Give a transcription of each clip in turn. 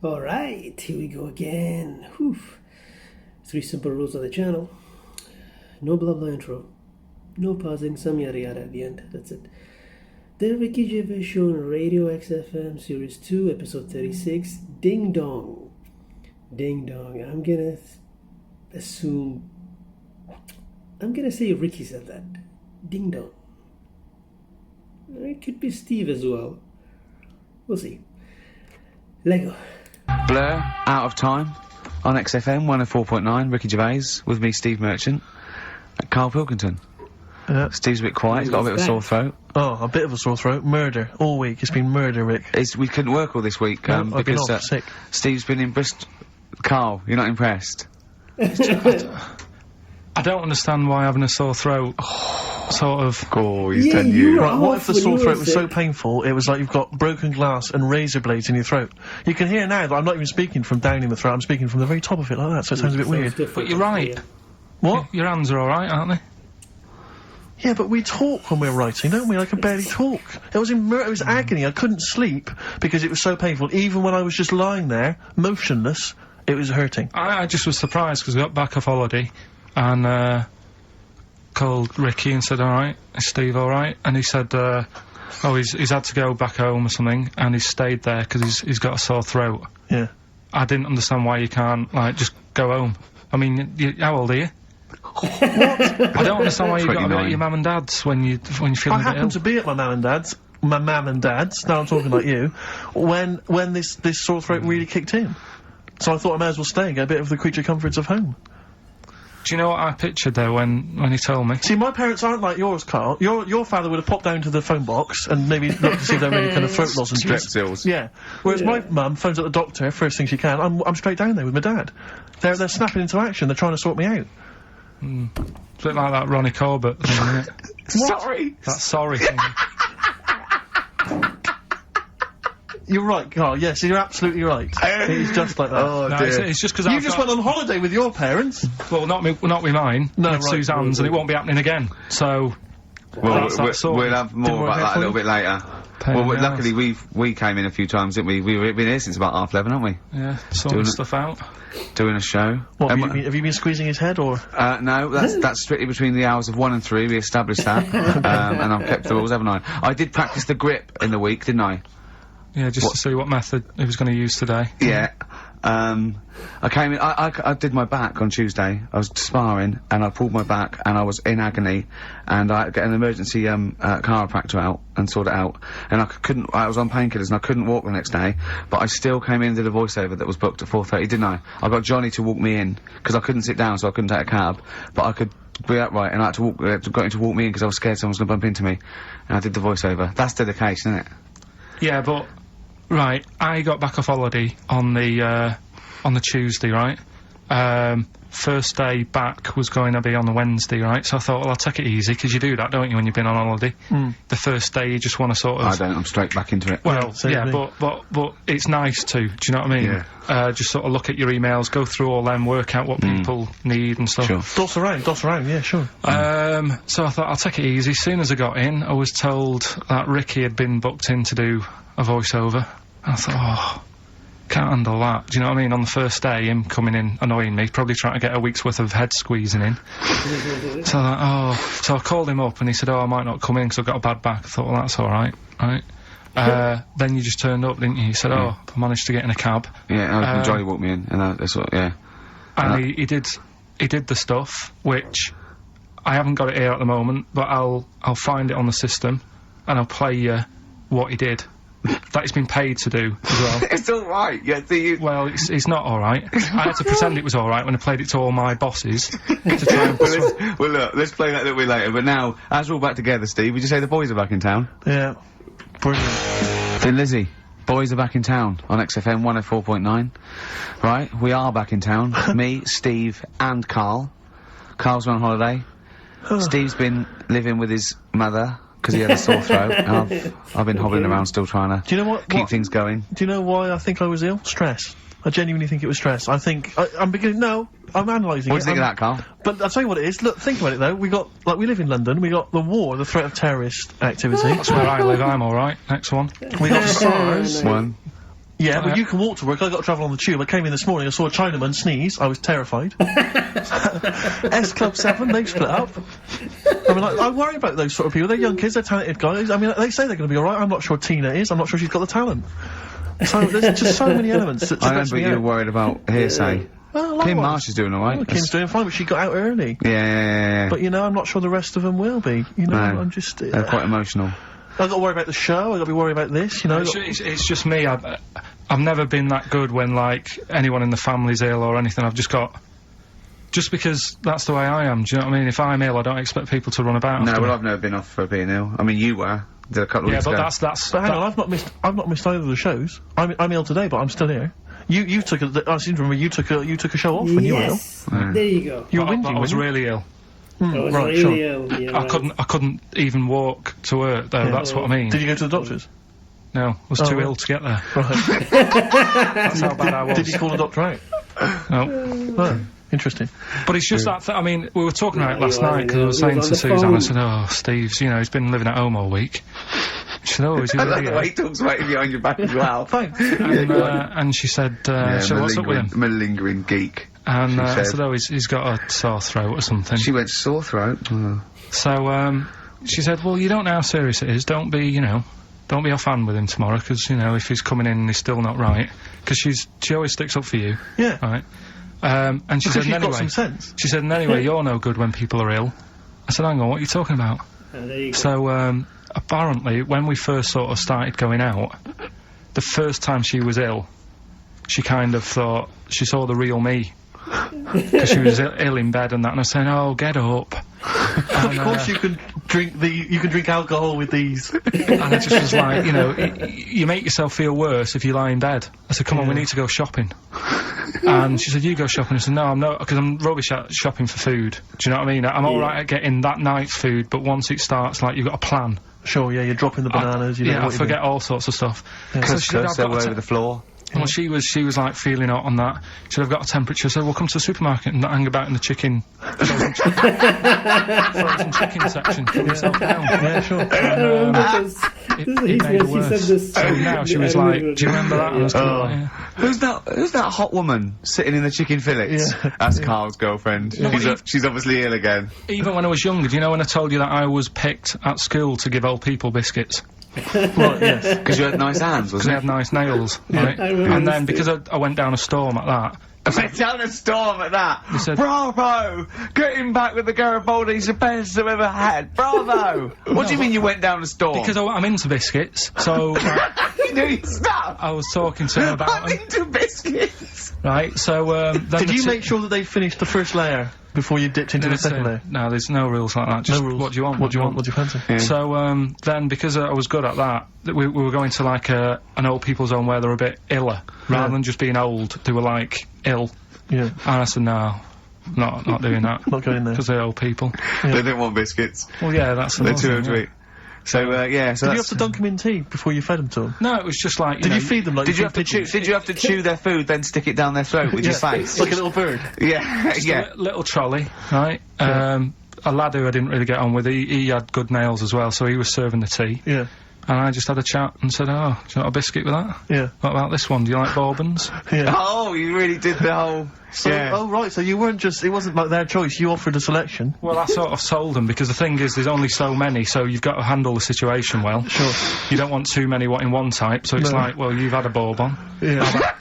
Alright, here we go again. Whew. 3 simple rules of the channel. No blah blah intro. No pausing, some yada yada at the end. That's it. The Ricky Gervais Show on Radio XFM Series 2, Episode 36. Ding dong. Ding dong. I'm gonna say Ricky said that. Ding dong. It could be Steve as well. We'll see. Lego. Blur, Out of Time, on XFM 104.9, Ricky Gervais, with me, Steve Merchant, and Karl Pilkington. Steve's a bit quiet, he's got a bit of a sore throat. Oh, a bit of a sore throat. Murder. All week. It's been murder, Rick. We couldn't work all this week, I've been because off sick. Steve's been in Bristol. Karl, you're not impressed? I don't understand why having a sore throat sort of... Oh, he's done you. Right, what if the sore throat was so painful, it was like you've got broken glass and razor blades in your throat? You can hear now that I'm not even speaking from down in the throat, I'm speaking from the very top of it like that, so it sounds a bit weird. But you're right. What? Your hands are alright, aren't they? Yeah, but we talk when we're writing, don't we? I can barely talk. It was it was agony. I couldn't sleep because it was so painful. Even when I was just lying there, motionless, it was hurting. I just was surprised because we got back off holiday and called Ricky and said, alright, is Steve alright? And he said, he's had to go back home or something, and he's stayed there because he's got a sore throat. Yeah. I didn't understand why you can't, like, just go home. I mean, how old are you? What? I don't understand why you've got to be at 29. your mum and dad's when you're feeling I a bit ill. happened to be at my mum and dad's, now I'm talking like you, when this sore throat really kicked in. So I thought I may as well stay and get a bit of the creature comforts of home. Do you know what I pictured there when he told me? See, my parents aren't like yours, Karl. Your father would have popped down to the phone box and maybe looked to see if there were any kind of throat lozenges. Strepsils. Yeah. Whereas my mum phones up the doctor first thing she can. I'm straight down there with my dad. They're snapping into action. They're trying to sort me out. It's a bit like that Ronnie Corbett thing, isn't it? Sorry. That sorry thing. You're right, Karl. Yes, you're absolutely right. He's just like that. Oh, No, dear. it's just because You just went on holiday with your parents. Well, not with mine. No, with right. Suzanne's, and it won't be happening again. So, Well, that's that sort. we'll have more Didn't work about out that a for little you? bit later. Pain Well, in the luckily arse. we came in a few times, didn't we? We've been here since about 11:30, haven't we? Yeah, sorting Doing it. stuff out. Doing a show. What, have you been squeezing his head, or...? No, that's strictly between the hours of 1 and 3, we established that. And I've kept the rules, haven't I? I did practice the grip in the week, didn't I? Yeah, just to see what method he was going to use today. Yeah. I came in, I did my back on Tuesday. I was sparring, and I pulled my back, and I was in agony, and I had to get an emergency, chiropractor out, and sort it out. And I was on painkillers, and I couldn't walk the next day, but I still came in and did a voiceover that was booked at 4:30, didn't I? I got Johnny to walk me in, because I couldn't sit down, so I couldn't take a cab, but I could be upright, and I had to got him to walk me in, because I was scared someone was going to bump into me. And I did the voiceover. That's dedication, isn't it? Yeah, but right, I got back off holiday on the Tuesday, right? First day back was going to be on the Wednesday, right? So I thought, well, I'll take it easy, because you do that, don't you, when you've been on holiday? The first day you just want to sort of... I don't, I'm straight back into it. Well, same yeah, with me. but it's nice to, do you know what I mean? Yeah. Just sort of look at your emails, go through all them, work out what people need and stuff. Sure. Doss around, yeah, sure. So I thought, I'll take it easy. As soon as I got in, I was told that Ricky had been booked in to do a voiceover. I thought, can't handle that. Do you know what I mean? On the first day, him coming in annoying me, probably trying to get a week's worth of head squeezing in. So I called him up and he said, I might not come in because I've got a bad back. I thought, well, that's alright, right? Then you just turned up, didn't you? He said, I managed to get in a cab. Yeah, Johnny walked me in, and that's what, yeah. And he did the stuff, which I haven't got it here at the moment, but I'll find it on the system and I'll play you what he did. That he's been paid to do as well. It's alright, yeah, Well, it's not alright. I had to pretend it was alright when I played it to all my bosses to try and persuade. Well, look, let's play that a little bit later, but now, as we're all back together, Steve, would you say the boys are back in town? Yeah. Brilliant. Then Lizzie, boys are back in town on XFM 104.9. Right, we are back in town. Me, Steve, and Karl. Karl's on holiday. Steve's been living with his mother, because he had a sore throat, and I've been hobbling around still trying to Do you know what? keep things going. Do you know why I think I was ill? Stress. I genuinely think it was stress. I think I'm beginning. No, I'm analysing it. What do you think of that, Karl? But I'll tell you what it is. Look, think about it though. We live in London. We got the war, the threat of terrorist activity. That's where I live, I'm alright. Next one. We got SARS. One. Yeah, but you can walk to work. I got to travel on the tube. I came in this morning, I saw a Chinaman sneeze. I was terrified. S Club 7, they've split up. I mean, I worry about those sort of people. They're young kids, they're talented guys. I mean, they say they're going to be alright. I'm not sure Tina is. I'm not sure she's got the talent. So, there's just so many elements that I stress remember me you out. were worried about hearsay. Well, Kim likewise. Marsh is doing alright. Well, Kim's doing fine, but she got out early. Yeah. But, you know, I'm not sure the rest of them will be. You know, No. I'm just... They're quite emotional. I've got to worry about the show, I've got to be worried about this, you know. It's just me. I've never been that good when, like, anyone in the family's ill or anything. I've just got... Just because that's the way I am, do you know what I mean? If I'm ill, I don't expect people to run about No, after well, me. I've never been off for being ill. I mean, you were. Did a couple of Yeah, weeks but ago. But hang on, I've not missed either of the shows. I'm ill today, but I'm still here. You took I seem to remember you took a show off when you were ill. Yes. There you go. You were But whinging, I was weren't you? really ill. I was right, really sure. ill. Yeah, I couldn't even walk to work though. That's what I mean. Did you go to the doctors? No, I was too right. ill to get there. Right. That's how bad I was. Did you call the doctor out? No. Oh, interesting. But it's just that. I mean, we were talking about it Yeah, last you are, night because yeah. I was He saying was to on the Suzanne, I phone. said, "Oh, Steve's, you know, he's been living at home all week." She said, "Oh, is he I love really the ill?" way he talks about you behind your back as well. Thanks. And she said, "So what's up with him?" Malingering geek. And I said. said, "Oh, he's got a sore throat or something." She went sore throat. Oh. So she said, "Well, you don't know how serious it is. Don't be off hand with him tomorrow, because you know if he's coming in and he's still not right, because she always sticks up for you, Yeah. right?" And she Because said, she's and got anyway, some sense. she said, and anyway, you're no good when people are ill. I said, hang on, what are you talking about? There you go. So apparently, when we first sort of started going out, the first time she was ill, she kind of thought she saw the real me. Because she was ill in bed and that, and I was saying, "Oh, get up." Of course you can drink alcohol with these. And I just was like, you know, you make yourself feel worse if you lie in bed. I said, "Come on, we need to go shopping." And she said, "You go shopping." I said, "No, I'm not, because I'm rubbish at shopping for food." Do you know what I mean? I'm alright at getting that night's food, but once it starts, like, you've got a plan. Sure, yeah, you're dropping the bananas, you know Yeah, I what you forget all sorts of stuff. Yeah. So she said, Couscous all over the floor. well, she was like feeling out on that. She said, "I've got a temperature." I said, "Well, come to the supermarket and hang about in the chicken. frozen chicken section. Keep yourself down." Yeah, sure. It made her worse. So now she was like, "Do you remember that?" And I was kind of like, yeah. Who's that hot woman sitting in the chicken fillets? Yeah. That's Karl's girlfriend. She's obviously ill again. Even when I was younger, do you know when I told you that I was picked at school to give old people biscuits? Right, yes. Because you had nice hands, Because they wasn't had nice nails, right? I remember And then, this because I went down a storm at that, it? Went down a storm at that. said- Bravo! Getting back with the Garibaldi's the best I've ever had. Bravo! What do you mean you went down a storm? because I'm into biscuits, so like, you knew your stuff. I was talking to her about I'm them, into biscuits. right? So then Did the you ti- make sure that they finished the first layer before you dipped into the second layer? No, there's no rules like that. Just No rules. what do you want? What do you want? What do you fancy? Yeah. So then, because I was good at that, we were going to like an old people's home where they're a bit iller, rather than just being old. They were like ill, Yeah, and I said, "No, not doing that." not going there. Because they're old people. They didn't want biscuits. Well, yeah, that's They're another too thing, old to yeah. eat. So, yeah, so Did you that's... have to dunk them in tea before you fed them to them? No, it was just like Did know, you feed them like Did you feed have to chew? pigeons? Did you have to chew their food, then stick it down their throat with your face? Like a little bird. Yeah, yeah. little trolley, right? A lad who I didn't really get on with, he had good nails as well, so he was serving the tea, Yeah, and I just had a chat and said, "Oh, do you want a biscuit with that? yeah, What about this one? Do you like bourbons?" yeah. Oh, you really did the whole... So, yeah. oh right, so you weren't just, it wasn't like their choice, you offered a selection. Well, I sort of told them, because the thing is, there's only so many, so you've got to handle the situation well. Sure. You don't want too many in one type, so it's No. like, well, you've had a bourbon. Yeah.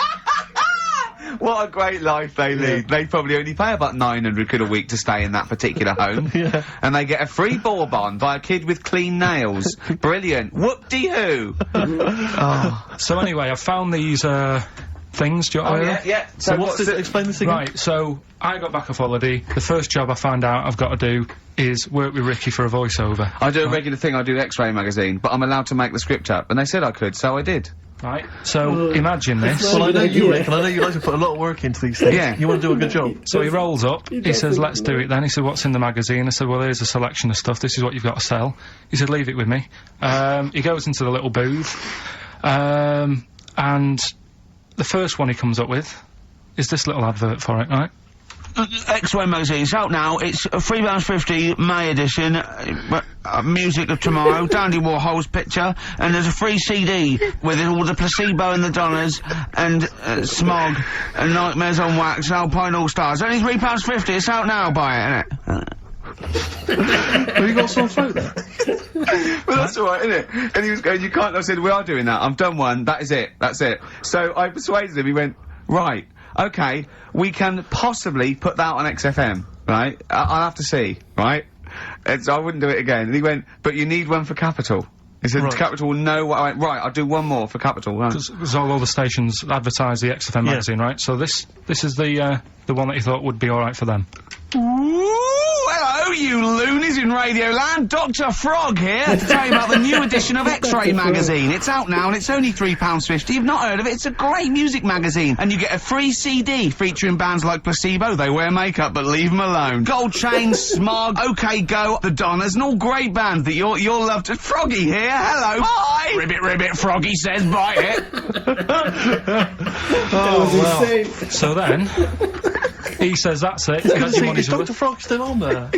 What a great life they lead. They probably only pay about 900 quid a week to stay in that particular home. Yeah. And they get a free bourbon by a kid with clean nails. Brilliant. Whoop-de-hoo. Oh. So anyway, I found these, things, do you want to hear them? yeah. So what's this, explain this again? Right, so I got back off holiday. The first job I found out I've got to do is work with Ricky for a voiceover. I do a regular thing, I do X-Ray magazine, but I'm allowed to make the script up. And they said I could, so I did. Right? So imagine this. Well, Well, I know Good you, idea. Rick, and I know you like to put a lot of work into these things. Yeah. You want to do a good job. So he rolls up, he does says, think "Let's do it then." He said, "What's in the magazine?" I said, "Well, here's a selection of stuff, this is what you've got to sell." He said, "Leave it with me." He goes into the little booth, and the first one he comes up with is this little advert for it, right? X-Ray magazine. It's out now. It's £3.50 May edition. Music of Tomorrow. Dandy Warhol's picture, and there's a free CD with all the Placebo and the Donners and Smog and Nightmares on Wax and Alpine All Stars. Only £3.50. It's out now. Buy it, innit? Have you got a sore throat there? Well, that's alright, isn't it? And he was going, you can't. I said, we are doing that. I've done one. That is it. That's it. So I persuaded him. He went, right, okay, we can possibly put that on XFM, right? I'll have to see, right? I wouldn't do it again. And he went, but you need one for Capital. He said, Right. Capital will know what I went, right, I'll do one more for Capital. Right. Because all the stations advertise the XFM magazine, right? So this is the one that you thought would be alright for them. Ooh, hello, you loonies in Radioland. Dr. Frog here to tell you about the new edition of X-Ray magazine. It's out now and it's only £3.50. You've not heard of it? It's a great music magazine. And you get a free CD featuring bands like Placebo, They Wear Makeup But Leave 'Em Alone, Gold Chain, Smog, OK Go, The Donners, and all great bands that you'll love to... Froggy here, hello. Bye! Ribbit, ribbit, Froggy says bye it. That was insane. So then, he says that's it. You had your money's Is Dr. worth. Frog still on there?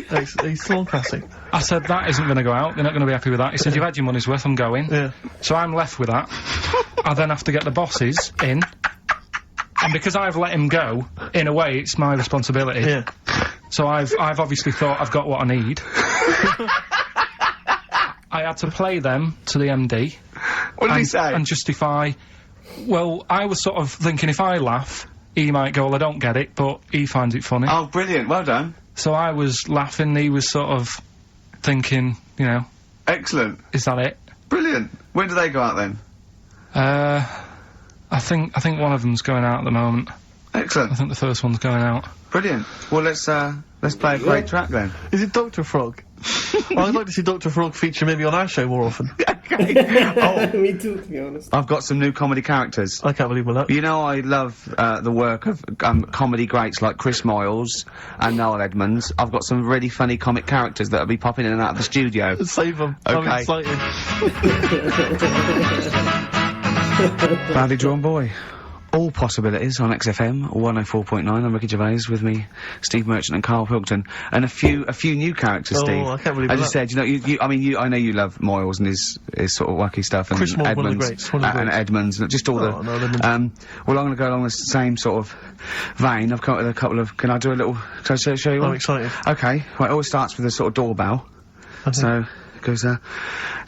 He's still on classic. I said that isn't going to go out. They're not going to be happy with that. He said you've had your money's worth. I'm going. Yeah. So I'm left with that. I then have to get the bosses in, and because I've let him go, in a way, it's my responsibility. Yeah. So I've obviously thought I've got what I need. I had to play them to the MD. What did he say? And justify. Well, I was sort of thinking if I laugh, he might go, well, I don't get it, but he finds it funny. Oh, brilliant, well done. So I was laughing, he was sort of thinking, you know, Excellent. is that it? Brilliant. When do they go out then? I think one of them's going out at the moment. I Excellent. think the first one's going out. Brilliant. Well, let's play a great track then. Is it Dr. Frog? I'd like to see Dr. Frog feature maybe on our show more often. Me too, to be honest. I've got some new comedy characters. I can't believe my luck. You know, I love the work of comedy greats like Chris Moyles and Noel Edmonds. I've got some really funny comic characters that'll be popping in and out of the studio. Save them. Okay. I'm excited. Badly Drawn Boy. All possibilities on XFM 104.9. I'm Ricky Gervais, with me, Steve Merchant and Karl Pilkington, and a few new characters. Oh, Steve. I can't believe As you that. said, you know, I know you love Moyles and his sort of wacky stuff, and Chris Moyles, Edmonds, one of the greats, one of the and greats. Edmonds, and just all Oh, no, Edmonds. well, I'm going to go along the same sort of vein. I've come up with a couple of. Can I do a little? Can I show you one? I'm excited. Okay. Right. It always starts with a sort of doorbell. So. Goes,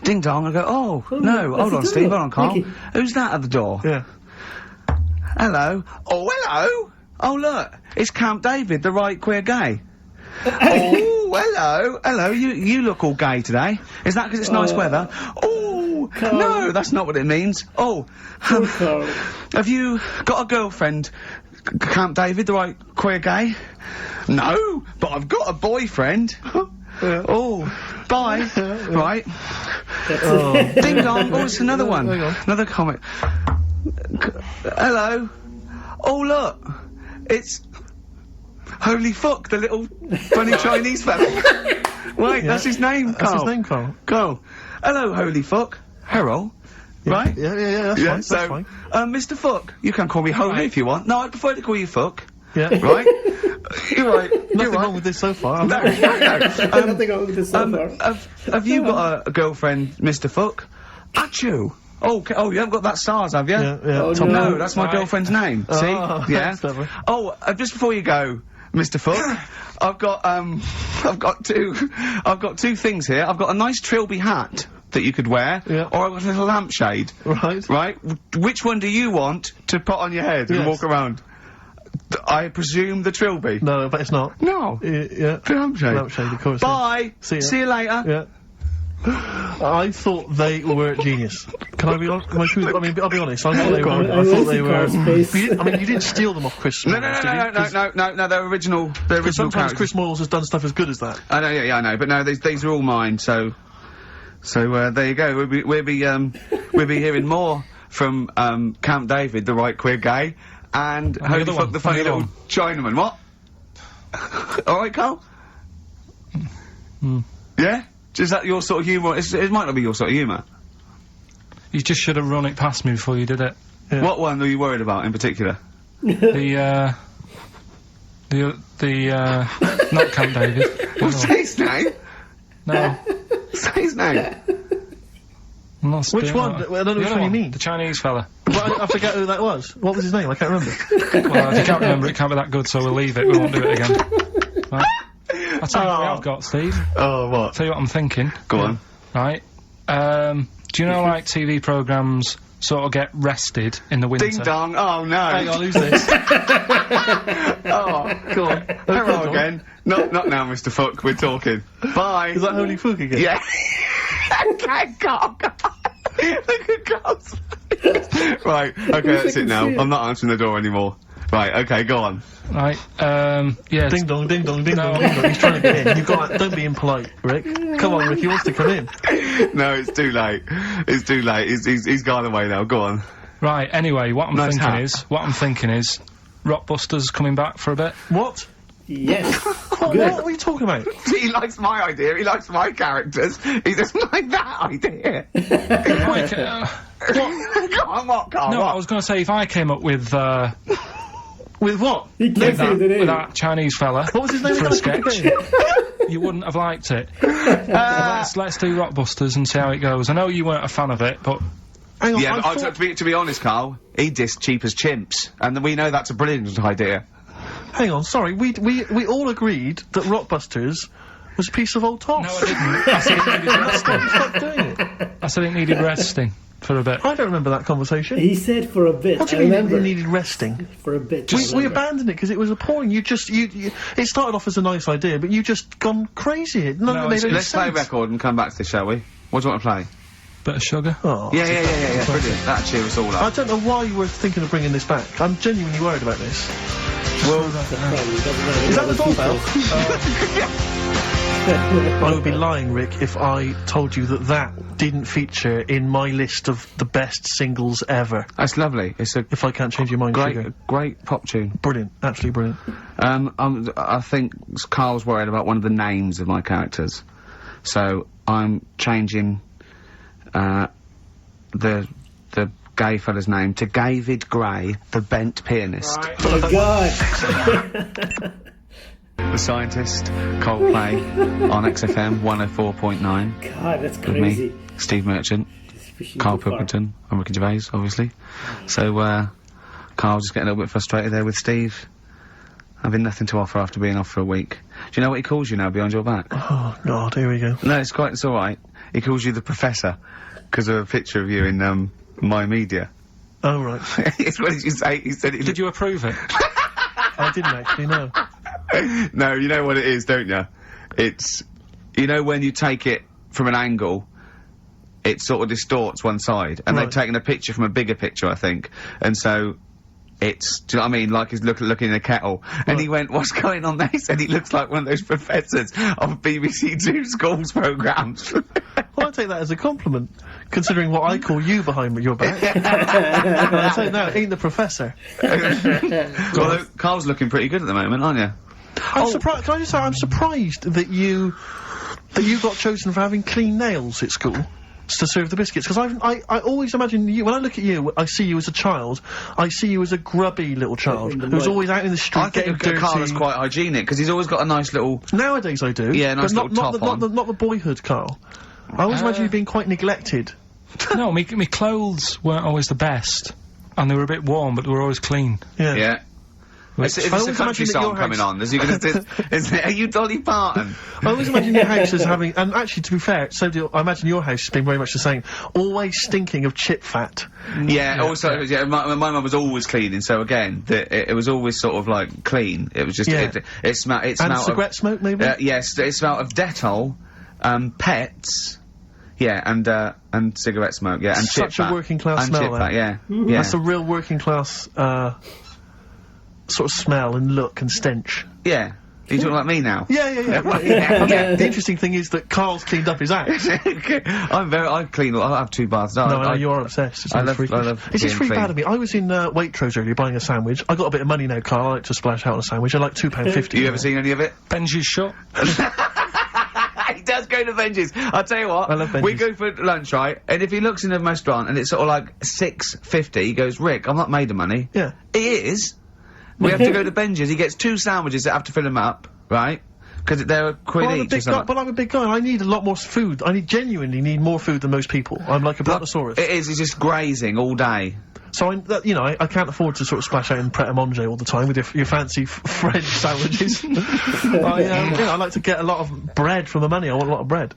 ding dong, I go, oh, no, hold that's on, the Steve, door. hold on, Karl. Ricky. Who's that at the door? Yeah. Hello. Oh, hello. Oh, look, it's Camp David, the right queer gay. Oh, hello. Hello, you look all gay today. Is that because it's nice weather? Oh, Karl. no, that's not what it means. Oh, Poor Karl. have you got a girlfriend, Camp David, the right queer gay? No, but I've got a boyfriend. Oh, bye. Right. Ding dong. Oh, it's another one. Hang on. Another comic. Hello. Oh, look. It's... Holy fuck, the little funny Chinese fella. Wait, that's his name, Karl. That's his name, Karl. Karl. Hello, holy fuck. Harold. Right? Yeah, that's fine. So, That's fine. Mr. Fuck, you can call me Holy if you want. No, I prefer to call you Fuck. Yeah. Right? You're right. Nothing You're right. wrong with this so far. I'm No, happy. no. Nothing wrong with this so far. Have you got a girlfriend, Mr. Fuck? Achoo! Oh, oh, you haven't got that stars, have you? Yeah, yeah. Oh, Tom- no. No, that's my Right. girlfriend's name. See? Oh, Yeah. that's clever. Oh, just before you go, Mr. Fuck, I've got two things here. I've got a nice trilby hat that you could wear, Yeah. or I've got a little lampshade. Right. Right? Which one do you want to put on your head and Yes. walk around? I presume the trilby. No, but it's not. No. Yeah. The lampshade. Lampshade, of course. Bye. See ya. See you later. Yeah. I thought they were genius. Can I be honest? I mean, I'll be honest. I thought they were. I I thought want they to were. see Karl's face. You didn't steal them off Chris. No, Moyles, did you? no, they're original. They're Because original sometimes characters. Chris Moyles has done stuff as good as that. I know, yeah, I know, but no, these are all mine. So there you go. We'll be hearing more from Camp David, the right queer gay, and the Holy other Fuck, one, the funny and the little other Chinaman. What? All right, Karl. Yeah. Is that your sort of humour? It might not be your sort of humour. You just should have run it past me before you did it. Yeah. What one are you worried about in particular? The Not Camp David. What's his name? No. Say his name. Which one? I don't know which one you mean. The Chinese fella. Well, I forget who that was. What was his name? I can't remember. Well, if you can't remember, it can't be that good, so we'll leave it. We won't do it again. Right. I'll tell you what I've got, Steve. Oh, what? I'll tell you what I'm thinking. Go on. Right. Do you know, like, TV programmes sort of get rested in the winter? Ding dong. Oh, no. Hang on, who's this? Oh, go on. Hello again. Not now, Mr. Fook. We're talking. Bye. Is that Holy Fook again? Yeah. Okay, God. Look at God's face. Right, okay, that's it now. I'm not answering the door anymore. Right, okay, go on. Right, yeah. Ding dong, ding dong, ding dong, ding dong. He's trying to get in. You've got. Don't be impolite, Rick. Come on, Rick. He wants to come in. No, it's too late. It's too late. He's gone away now. Go on. Right. Anyway, what I'm thinking is, Rockbusters coming back for a bit. What? Yes. What are you talking about? He likes my idea. He likes my characters. He doesn't like that idea. Wait, Go on, what, Karl? no, what? I was going to say if I came up with With what? He can't say the name. with that Chinese fella What was his name for a again? sketch, you wouldn't have liked it. Let's do Rockbusters and see how it goes. I know you weren't a fan of it, but. Hang on, Yeah, I but thought- to be honest, Karl, he dissed cheap as chimps, and we know that's a brilliant idea. Hang on, sorry. We all agreed that Rockbusters was a piece of old toss. No, I didn't. I said it needed resting. Stop doing it. I said it needed resting for a bit. I don't remember that conversation. He said for a bit. What do I you mean remember. it needed resting? For a bit. We I remember. abandoned it because it was appalling. You it started off as a nice idea, but you just gone crazy. None of it made any Let's play a sense. record and come back to this, shall we? What do you want to play? Bit of sugar. Oh. Yeah, brilliant. That'll cheer us all I up. don't know why you were thinking of bringing this back. I'm genuinely worried about this. Well, that's a problem. It doesn't matter. Is that the Other doorbell? people- I would be lying, Rick, if I told you that didn't feature in my list of the best singles ever. That's lovely. It's a If I can't change your mind, Sugar. great pop tune. Brilliant. Absolutely brilliant. I think Karl's worried about one of the names of my characters, so I'm changing the gay fella's name to David Gray, the bent pianist. Right. Oh, my God. The Scientist, Coldplay, on XFM 104.9. God, that's With crazy. me, Steve Merchant, It's pushing Karl too far. Pilkington, and Ricky Gervais, obviously. So, Karl just getting a little bit frustrated there with Steve, having nothing to offer after being off for a week. Do you know what he calls you now behind your back? Oh, God, here we go. No, it's alright. He calls you the Professor, because of a picture of you in, My Media. Oh, right. What did you say? He said it Did you approve it? I didn't actually, no. No, you know what it is, don't you? It's, you know when you take it from an angle, it sort of distorts one side, and Right. they've taken a picture from a bigger picture, I think, and so it's, do you know what I mean, like he's looking in a kettle, and he went, what's going on there? He said he looks like one of those professors of BBC Two schools programmes. Well, I take that as a compliment, considering what I call you behind your back. I say no, ain't the professor. Well, Karl's looking pretty good at the moment, aren't you? I'm surprised. Can I just say I'm surprised that you got chosen for having clean nails at school to serve the biscuits, because I always imagine you, when I look at you, I see you as a child, I see you as a grubby little child In the who's mud. always out in the street I think getting dirty. Karl is quite hygienic, because he's always got a nice little... Nowadays I do. Yeah, nice but not, little not, top the, on. not the boyhood Karl. I always imagine you being quite neglected. No, me clothes weren't always the best, and they were a bit warm, but they were always clean. Yeah. Yeah. Is I this a always country imagine that song your coming house- on? Is he gonna, are you Dolly Parton? I always imagine your house as having, and actually to be fair, I imagine your house has been very much the same, always stinking of chip fat. Yeah, also, yeah, my mum was always cleaning, so again, it was always sort of like clean. It was just, Yeah. it smelled And of... cigarette smoke, maybe? Yes, it smelled of Dettol, pets, yeah, and cigarette smoke, yeah, and chip Such a fat. working class and smell, chip that. fat, yeah. Yeah. That's a real working class, sort of smell and look and stench. Yeah. Are you talking like me now? Yeah. Right, yeah. The interesting thing is that Karl's cleaned up his house. I clean, I have 2 baths. No, I know you're obsessed. It's I really love- freakish. I love It's just being really bad clean. of me. I was in Waitrose earlier buying a sandwich. I got a bit of money now, Karl. I like to splash out on a sandwich. I like £2.50. You ever seen any of it? Benji's shop. He does go to Benji's. I'll tell you what. I love Benji's. We go for lunch, right? And if he looks in a restaurant and it's sort of like $6.50, he goes, Rick, I'm not made of money. Yeah. He is. We have to go to Benji's. He gets 2 sandwiches that have to fill him up, right? Because they're a quid Well, each or something. but I'm a big guy. I need a lot more food. I genuinely need more food than most people. I'm like a brontosaurus. It is. He's just grazing all day. So I can't afford to sort of splash out in Pret a Manger all the time with your fancy French sandwiches. I like to get a lot of bread for the money. I want a lot of bread.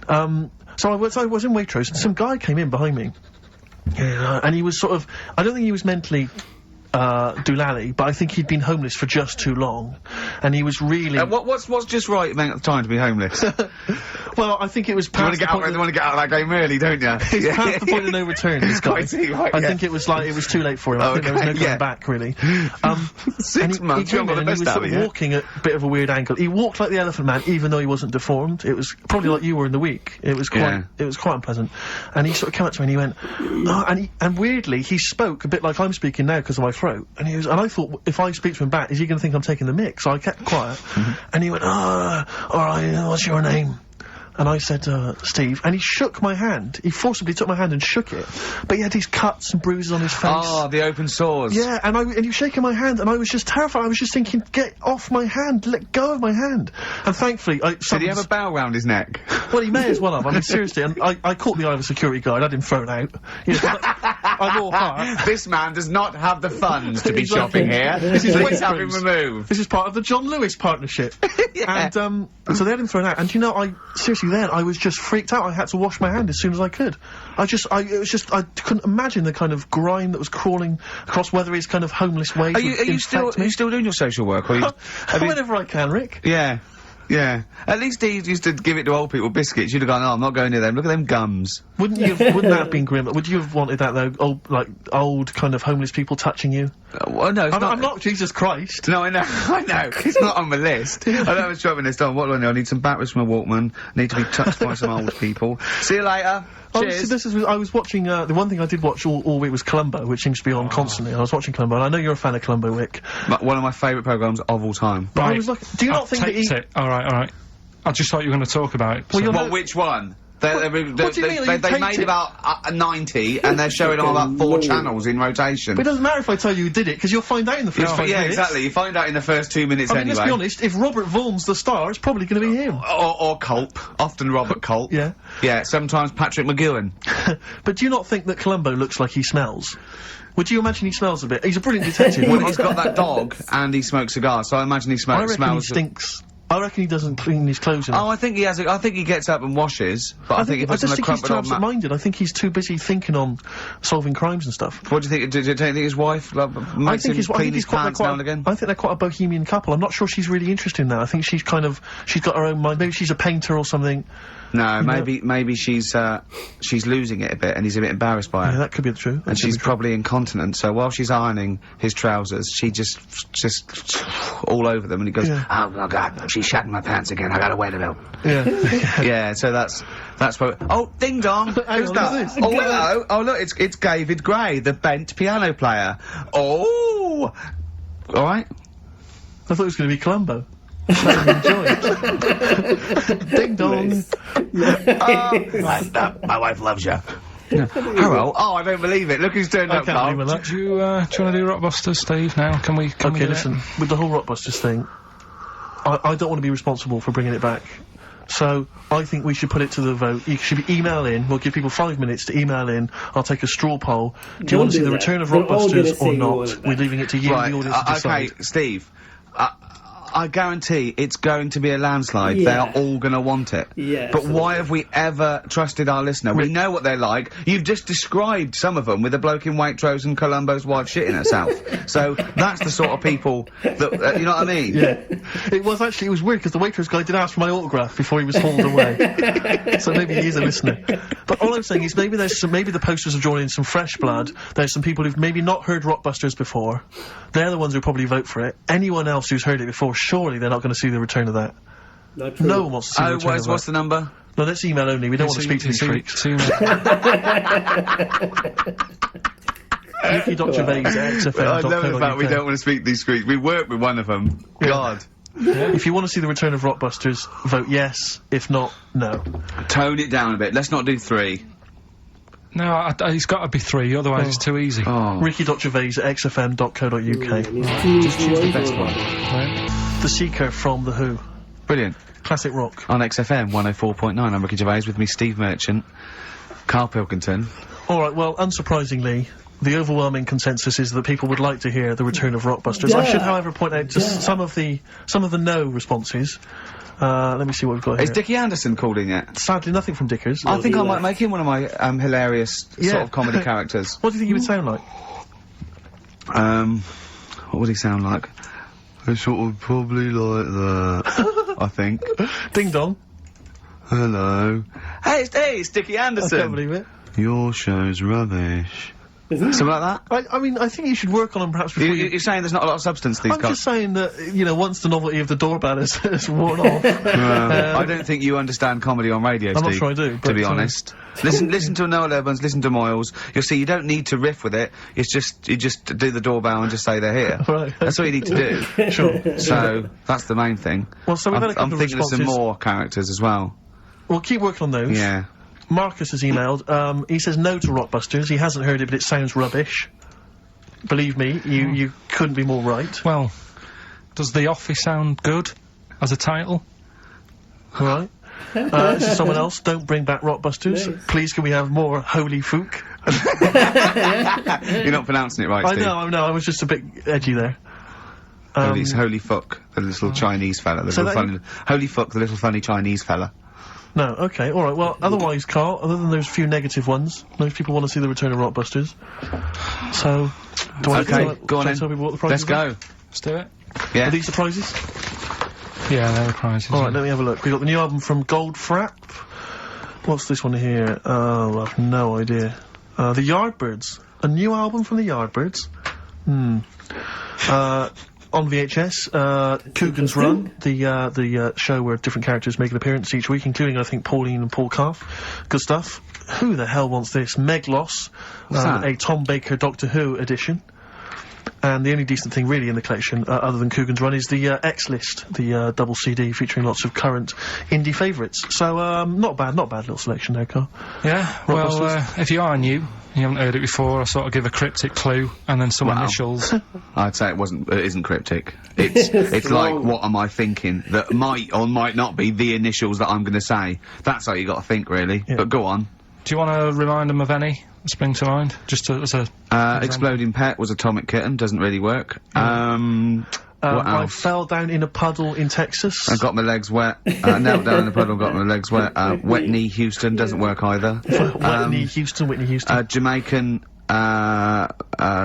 So I was in Waitrose, and some guy came in behind me. And he was sort of, I don't think he was mentally doolally, but I think he'd been homeless for just too long, and he was really. What's just right at the time to be homeless? Well, I think it was. You want to get out of that game early, don't you? He's past the point of no return. This guy. I think it was too late for him. I think there was no going back, really. 6 months. He came in and he was sort of walking at a bit of a weird angle. He walked like the Elephant Man, even though he wasn't deformed. It was probably like you were in the week. It was quite unpleasant. And he sort of came up to me and he went, oh, and weirdly he spoke a bit like I'm speaking now because of my throat. And I thought, if I speak to him back, is he going to think I'm taking the mick? So I kept quiet. And he went, all right, what's your name? And I said, Steve, and he shook my hand. He forcibly took my hand and shook it. But he had these cuts and bruises on his face. Oh, the open sores. Yeah, and he was shaking my hand, and I was just terrified. I was just thinking, get off my hand, let go of my hand. And thankfully, did he have a bell round his neck? Well, he may as well have. I mean, seriously, and I caught the eye of a security guard, I had him thrown out. You know, I'm all heart. This man does not have the funds to be shopping here. Please have him removed. This is part of the John Lewis partnership. Yeah. And, so they had him thrown out, and seriously, then I was just freaked out. I had to wash my hand as soon as I could. I couldn't imagine the kind of grime that was crawling across whether his kind of homeless ways. Are you still doing your social work? Or whenever I can, Rick. Yeah. Yeah. At least he used to give it to old people biscuits. You'd have gone, oh, I'm not going near them. Look at them gums. Wouldn't that have been grim? Would you have wanted that, though? Old kind of homeless people touching you? Well, no, I'm not Jesus Christ. No, I know. It's not on the list. I don't have a shopping list on. What do I know? I need some batteries from a Walkman. I need to be touched by some old people. See you later. Cheers. I was watching, the one thing I did watch all week was Columbo, which seems to be on constantly. I was watching Columbo, and I know you're a fan of Columbo, Rick. One of my favourite programmes of all time. But I was like, do you not think that it? Alright. I just thought you were going to talk about it. Well, which one? They made about 90, and they're showing on about 4 channels in rotation. But it doesn't matter if I tell you who did it, because you'll find out in the first 5 minutes. Yeah, exactly. You find out in the first 2 minutes anyway. Let's be honest, if Robert Vaughan's the star, it's probably going to be him. Or Culp. Often Robert Culp. Yeah. Yeah, sometimes Patrick McGowan. But do you not think that Columbo looks like he smells? Would you imagine he smells a bit? He's a brilliant detective. Well, he's got that dog, and he smokes cigars, so I imagine he smells... I reckon he stinks. I reckon he doesn't clean his clothes enough. Oh, I think he has. I think he gets up and washes. But I think he puts on a crumpled he's too absent-minded. I think he's too busy thinking on solving crimes and stuff. What do you think? Do you think his wife makes him clean his pants now and again? I think they're quite a bohemian couple. I'm not sure she's really interested in that. I think she's got her own mind. Maybe she's a painter or something. No, maybe she's losing it a bit, and he's a bit embarrassed by her. Yeah, that could be true. And she's probably incontinent, so while she's ironing his trousers, she just all over them, and he goes, oh my God, she's shatting my pants again. I gotta wear them out. Yeah. Yeah. So that's what. Oh, ding dong. Who's that? Oh, hello. Oh, look, it's David Gray, the bent piano player. Oh, all right. I thought it was going to be Columbo. Enjoy it. Ding dong. My wife loves you. Hello. Oh, I don't believe it. Look who's turned up, Karl. Do you want to do Rockbusters, Steve, now? Can we listen, with the whole Rockbusters thing, I don't want to be responsible for bringing it back. So, I think we should put it to the vote. You should email in. We'll give people 5 minutes to email in. I'll take a straw poll. Do you want to see the return of Rockbusters or not? We're leaving it to you, the audience, to decide. Okay, Steve. I guarantee it's going to be a landslide. Yeah. They are all going to want it. Yeah. But why have we ever trusted our listener? We know what they're like. You've just described some of them with a bloke in Waitrose and Columbo's wife shitting herself. So that's the sort of people that, you know what I mean? Yeah. It was weird because the Waitrose guy did ask for my autograph before he was hauled away. So maybe he is a listener. But all I'm saying is maybe the posters have drawn in some fresh blood. There's some people who've maybe not heard Rockbusters before. They're the ones who probably vote for it. Anyone else who's heard it before, surely they're not going to see the return of that. No one wants to see the return of that. What's the number? No, that's email only. We don't want to speak to these freaks. rickygervais at XFM. I love the fact we don't want to speak to these freaks. We work with one of them. Yeah. God. If you want to see the return of Rockbusters, vote yes. If not, no. Tone it down a bit. Let's not do 3. No, he's got to be 3, otherwise it's too easy. Oh. ricky.gervais@xfm.co.uk. Just choose the best one. Right. The Seeker from The Who. Brilliant. Classic rock. On XFM 104.9, I'm Ricky Gervais, with me Steve Merchant, Karl Pilkington. Alright, well, unsurprisingly, the overwhelming consensus is that people would like to hear the return of Rockbusters. I should, however, point out just some of the no responses. Let me see what we've got here. Is Dickie Anderson called in yet? Sadly, nothing from Dickers. I think I might make him one of my hilarious sort of comedy characters. What do you think he would sound like? What would he sound like? It's sort of probably like that, I think. Ding dong. Hello. Hey, it's Dickie I Anderson. can't believe it. Your show's rubbish. Something like that? I mean, I think you should work on them perhaps before You're saying there's not a lot of substance to these I'm guys? just saying that, you know, once the novelty of the doorbell has worn off. I don't think you understand comedy on radio, I'm not Steve, sure I do, to but, be honest. Listen to Noel Evans, listen to Moyles. You'll see you don't need to riff with it. It's just, you just do the doorbell and just say they're here. Right. That's all you need to do. Sure. So, that's the main thing. Well, so we've had a couple I'm of thinking of some responses. more characters as well. We'll keep working on those. Yeah. Marcus has emailed. He says no to Rockbusters. He hasn't heard it, but it sounds rubbish. Believe me, you couldn't be more right. Well, does The Office sound good as a title? Right. This is someone else. Don't bring back Rockbusters. Nice. Please, can we have more Holy Fook? You're not pronouncing it right, I Steve. know. I was just a bit edgy there. Holy fuck, the little Chinese fella. Holy fuck, the little funny Chinese fella. No, okay, alright, well, otherwise, Karl, other than those few negative ones, most people want to see the return of Rockbusters. So, do I Go on shall I in. tell people what the Let's prizes are? go. Let's do it. Yeah. Are these the prizes? Yeah, they're the prizes. Alright, let me have a look. We've got the new album from Goldfrapp. What's this one here? Oh, I've no idea. The Yardbirds. A new album from the Yardbirds. On VHS, Coogan's Run, the show where different characters make an appearance each week, including, I think, Pauline and Paul Calf. Good stuff. Who the hell wants this? Meglos, that? a Tom Baker Doctor Who edition. And the only decent thing really in the collection, other than Coogan's Run, is the X-List, the double CD featuring lots of current indie favourites. So, not bad little selection there, Karl. Yeah, well, if you are new, you haven't heard it before, I sort of give a cryptic clue, and then some initials. I'd say it isn't cryptic. It's like, what am I thinking? That might or might not be the initials that I'm gonna say. That's how you gotta think, really. Yeah. But go on. Do you want to remind them of any that spring to mind? Just as a... Exploding Pet was Atomic Kitten, doesn't really work. What I else? fell down in a puddle in Texas. I got my legs wet. Knelt down in the puddle, got my legs wet. Wet Knee Houston doesn't work either. Whitney Houston. Jamaican,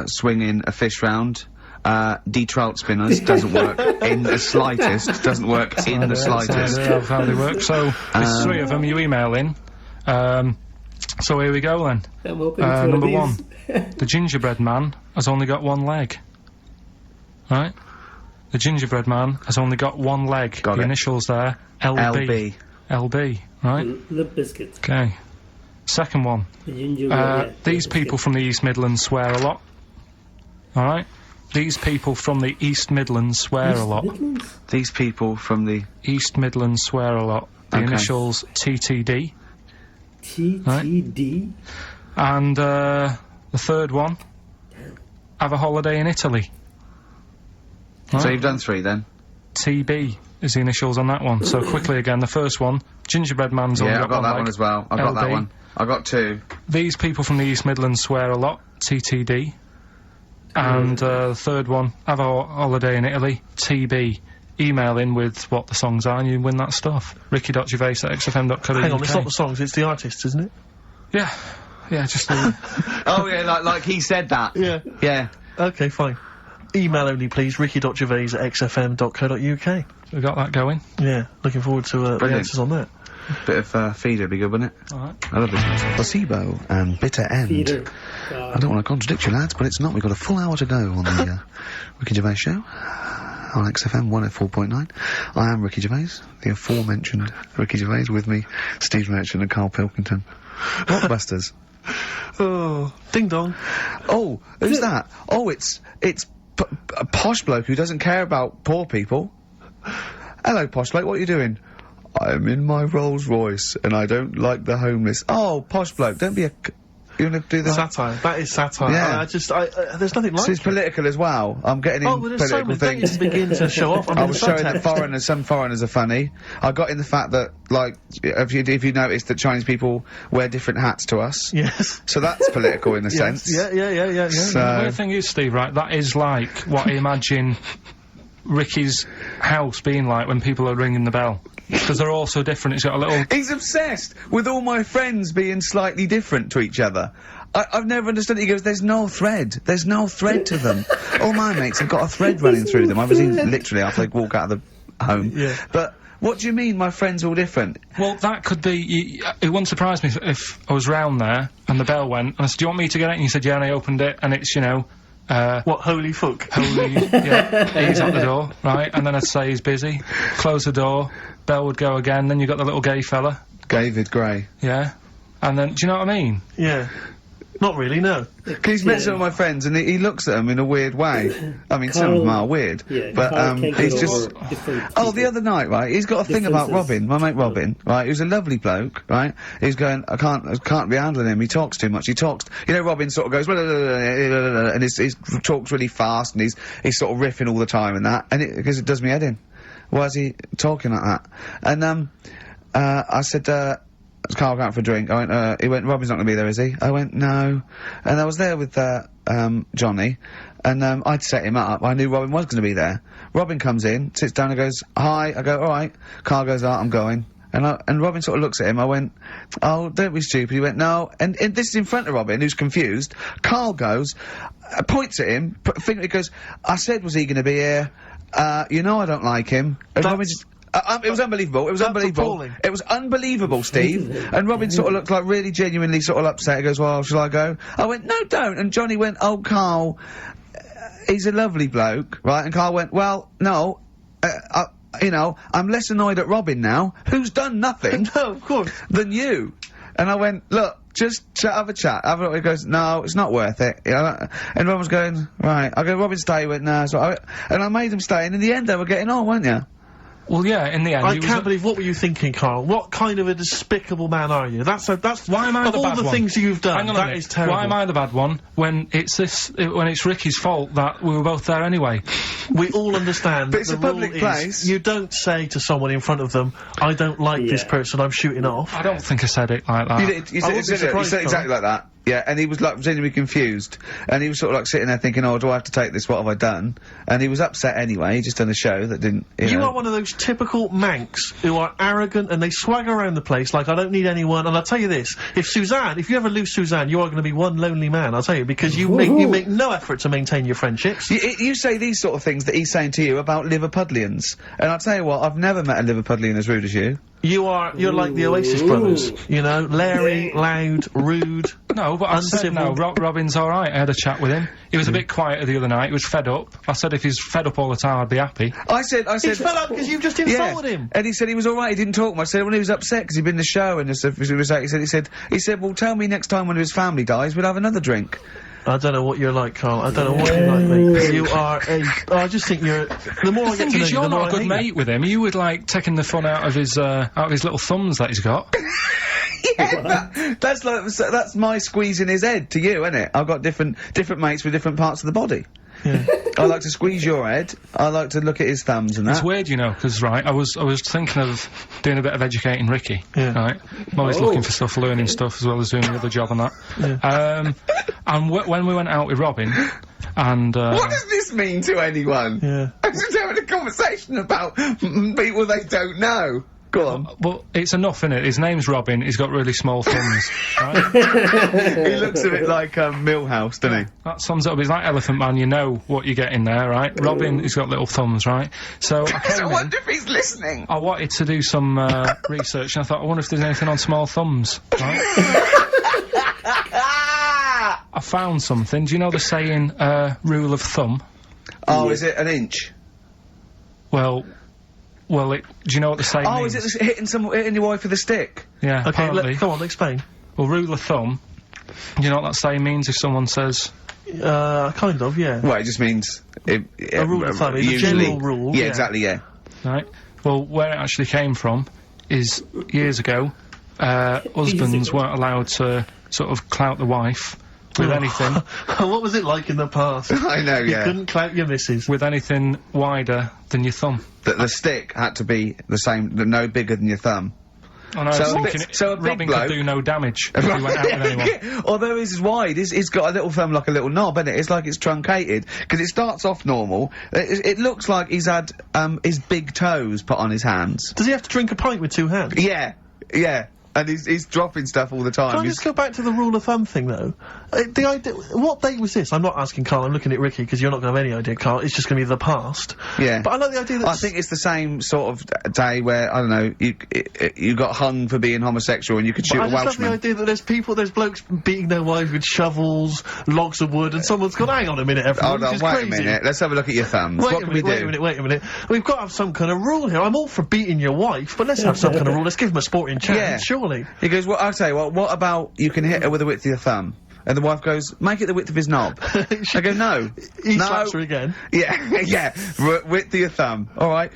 swinging a fish round. D-trout spinners doesn't work in the slightest. Doesn't work in the slightest. Of how they work. So, there's 3 of them, you email in. So here we go then. I'm hoping it's one of Number these. 1. The gingerbread man has only got 1 leg. Right? The gingerbread man has only got 1 leg. Got the it. initials there. LB. LB, right? Limp Bizkit. Okay. Second one. The gingerbread. These people from the East Midlands swear a lot. Alright? These people from the East Midlands swear a lot. These people from the... East Midlands swear a lot. The Okay. initials TTD. TTD. And, the third one. Have a holiday in Italy. So you've done 3 then? TB is the initials on that one. So quickly again, the first one, gingerbread man's only Yeah, I've got that leg. one as well. I've got that LB. one. I've got 2. These people from the East Midlands swear a lot. TTD. And the third one, have a holiday in Italy. TB. Email in with what the songs are and you win that stuff. ricky.gervais@xfm.co.uk. Hang on, it's not the songs, it's the artists, isn't it? Yeah. Yeah, just the... Oh yeah, like he said that. Yeah. Yeah. Okay, fine. Email only, please, ricky.gervais@xfm.co.uk. we got that going. Yeah, looking forward to the Brilliant. answers on that. Bit of feeder would be good, wouldn't it? Alright. I love this. Placebo and Bitter End. Peter. I don't want to contradict you, lads, but it's not. We've got a full hour to go on the Ricky Gervais show on XFM 104.9. I am Ricky Gervais, the aforementioned Ricky Gervais, with me, Steve Merchant and Karl Pilkington. Rockbusters. Oh, ding dong. Oh, who's that? Oh, it's a posh bloke who doesn't care about poor people. Hello, posh bloke, what are you doing? I'm in my Rolls Royce and I don't like the homeless. Oh, posh bloke, don't be a... You wanna do the satire? That is satire. Yeah. There's nothing like So it's it. political as well. I'm getting in Oh, there's so political many things. things to begin to show off. I mean, I was showing that subtext. some foreigners are funny. I got in the fact that, like, if you notice that Chinese people wear different hats to us. Yes. So that's political in a sense. Yeah. The weird thing is, Steve, right, that is like what I imagine Ricky's house being like when people are ringing the bell. Because they're all so different, it's got a little... He's obsessed with all my friends being slightly different to each other. I've never understood it. He goes, there's no thread. There's no thread to them. All my mates have got a thread running through them. I was in literally after they walk out of the home. Yeah. But what do you mean my friends are all different? Well, that could be... it wouldn't surprise me if I was round there and the bell went, and I said, do you want me to get it? And you said, yeah, and I opened it, and it's, you know... what, holy fuck? Holy... yeah, he's at the door, right? And then I'd say he's busy. Close the door, bell would go again, then you got the little gay fella. David Gray. Yeah. And then, do you know what I mean? Yeah. Not really, no. He's met some of my friends and he looks at them in a weird way. I mean, some of them are weird. Yeah, but, Karl can't he's get just... over different Oh, people. the other night, right, he's got a thing about Robin, my mate Robin, right, who's a lovely bloke, right, he's going, I can't be handling him, he talks too much, you know, Robin sort of goes, and he talks really fast, and he's sort of riffing all the time and that, and because it does me head in. Why is he talking like that? And, I said, Karl going out for a drink. I went, he went, Robin's not gonna be there, is he? I went, no. And I was there with, Johnny, and, I'd set him up. I knew Robin was gonna be there. Robin comes in, sits down and goes, hi. I go, alright. Karl goes, oh, I'm going. And Robin sort of looks at him. I went, oh, don't be stupid. He went, no. And this is in front of Robin, who's confused. Karl goes, points at him, he goes, I said, was he gonna be here? You know I don't like him. And Robin just... it was unbelievable. It was unbelievable. appalling. It was unbelievable, Steve. And Robin sort of looked like really genuinely sort of upset. He goes, well, shall I go? I went, no, don't. And Johnny went, oh, Karl, he's a lovely bloke, right? And Karl went, well, no, you know, I'm less annoyed at Robin now, who's done nothing No, of course. than you. And I went, look, just have a chat. He goes, no, it's not worth it. You know, and Robin's going, right. I go, Robin, stay. He went, no. So and I made him stay, and in the end they were getting on, weren't you? Well, yeah, in the end... I can't believe, what were you thinking, Karl? What kind of a despicable man are you? That's why am I of the all bad the one? things you've done, Hang on a that minute. is terrible. Why am I the bad one when when it's Ricky's fault that we were both there anyway? We all understand But it's the a public rule place. is you don't say to someone in front of them, I don't like this Yeah. person, I'm shooting off. I don't think I said it like that. You I wouldn't be said surprised, exactly like that. Yeah, and he was like genuinely confused, and he was sort of like sitting there thinking, "Oh, do I have to take this? What have I done?" And he was upset anyway. He just done a show that didn't. You know. are one of those typical Mancs who are arrogant and they swagger around the place like, I don't need anyone. And I'll tell you this, if you ever lose Suzanne, you are going to be one lonely man, I'll tell you, because you make no effort to maintain your friendships. You say these sort of things that he's saying to you about Liverpudlians, and I'll tell you what, I've never met a Liverpudlian as rude as you. You're like the Oasis brothers, you know, Larry, loud, rude. No, but I said uncivil. no, Robin's alright. I had a chat with him. He was a bit quieter the other night. He was fed up. I said if he's fed up all the time, I'd be happy. I said. He's fed up because you've just insulted him. And he said he was alright, he didn't talk much. I said when he was upset because he'd been in the show and he said, well, tell me next time when his family dies, we'll have another drink. I don't know what you're like, Karl. I don't know what you're like, mate. You are I just think you're... The more I The get thing to know is, you, you're the more not a I good hate mate you. with him. You would like taking the fun out of his little thumbs that he's got. Yeah, that's my squeezing his head to you, isn't it? I've got different mates with different parts of the body. Yeah. I like to squeeze your head. I like to look at his thumbs and that. It's weird, you know, because right, I was thinking of doing a bit of educating Ricky. Yeah. Right, I'm always looking for stuff, learning stuff as well as doing the other job and that. Yeah. And when we went out with Robin, and What does this mean to anyone? Yeah. I'm just having a conversation about people they don't know. Go on. well, it's enough, innit? His name's Robin. He's got really small thumbs. Right? He looks a bit like Millhouse, doesn't he? That sums it up. He's like Elephant Man. You know what you're getting there, right? Robin, he's got little thumbs, right? So I came I in, wonder if he's listening. I wanted to do some research, and I thought, I wonder if there's anything on small thumbs, right? I found something. Do you know the saying, rule of thumb? Oh, is it an inch? Well, do you know what the saying Oh, means? is it hitting your wife with a stick? Yeah, Okay, apparently. come on, explain. Well, rule of thumb, do you know what that saying means if someone says... Kind of, yeah. Well, it just means... A rule of thumb is a usually- general rule, Yeah, yeah. exactly, yeah. Right. Well, where it actually came from is years ago, husbands weren't allowed to sort of clout the wife with anything. What was it like in the past? I know, You yeah. couldn't clout your missus. With anything wider than your thumb. The stick had to be the same, no bigger than your thumb. And I was So a thinking bit- so a big Robin bloke- could do no damage if he went out with anyone. Although his wide, he's got a little thumb like a little knob, isn't it? It's like it's truncated, because it starts off normal. It looks like he's had, his big toes put on his hands. Does he have to drink a pint with 2 hands? Yeah, yeah. And he's dropping stuff all the time. Can I just go back to the rule of thumb thing, though? The idea... What date was this? I'm not asking Karl, I'm looking at Ricky, because you're not going to have any idea, Karl. It's just going to be the past. Yeah. But I like the idea that... I think it's the same sort of day where, I don't know, you got hung for being homosexual and you could shoot I a just love the Welshman. idea that there's blokes beating their wives with shovels, logs of wood, and someone's gone, hang on a minute, everyone, Hold on, this is wait crazy. a minute. Let's have a look at your thumbs. Wait What can we do? wait a minute. We've got to have some kind of rule here. I'm all for beating your wife, but let's have some kind of rule. Let's give him a sporting chance, Yeah. surely. He goes, well, I'll tell you what about you can hit her with the width of your thumb? And the wife goes, make it the width of his knob. I go, no. He no. slaps her again. Yeah, yeah. Width of your thumb. Alright.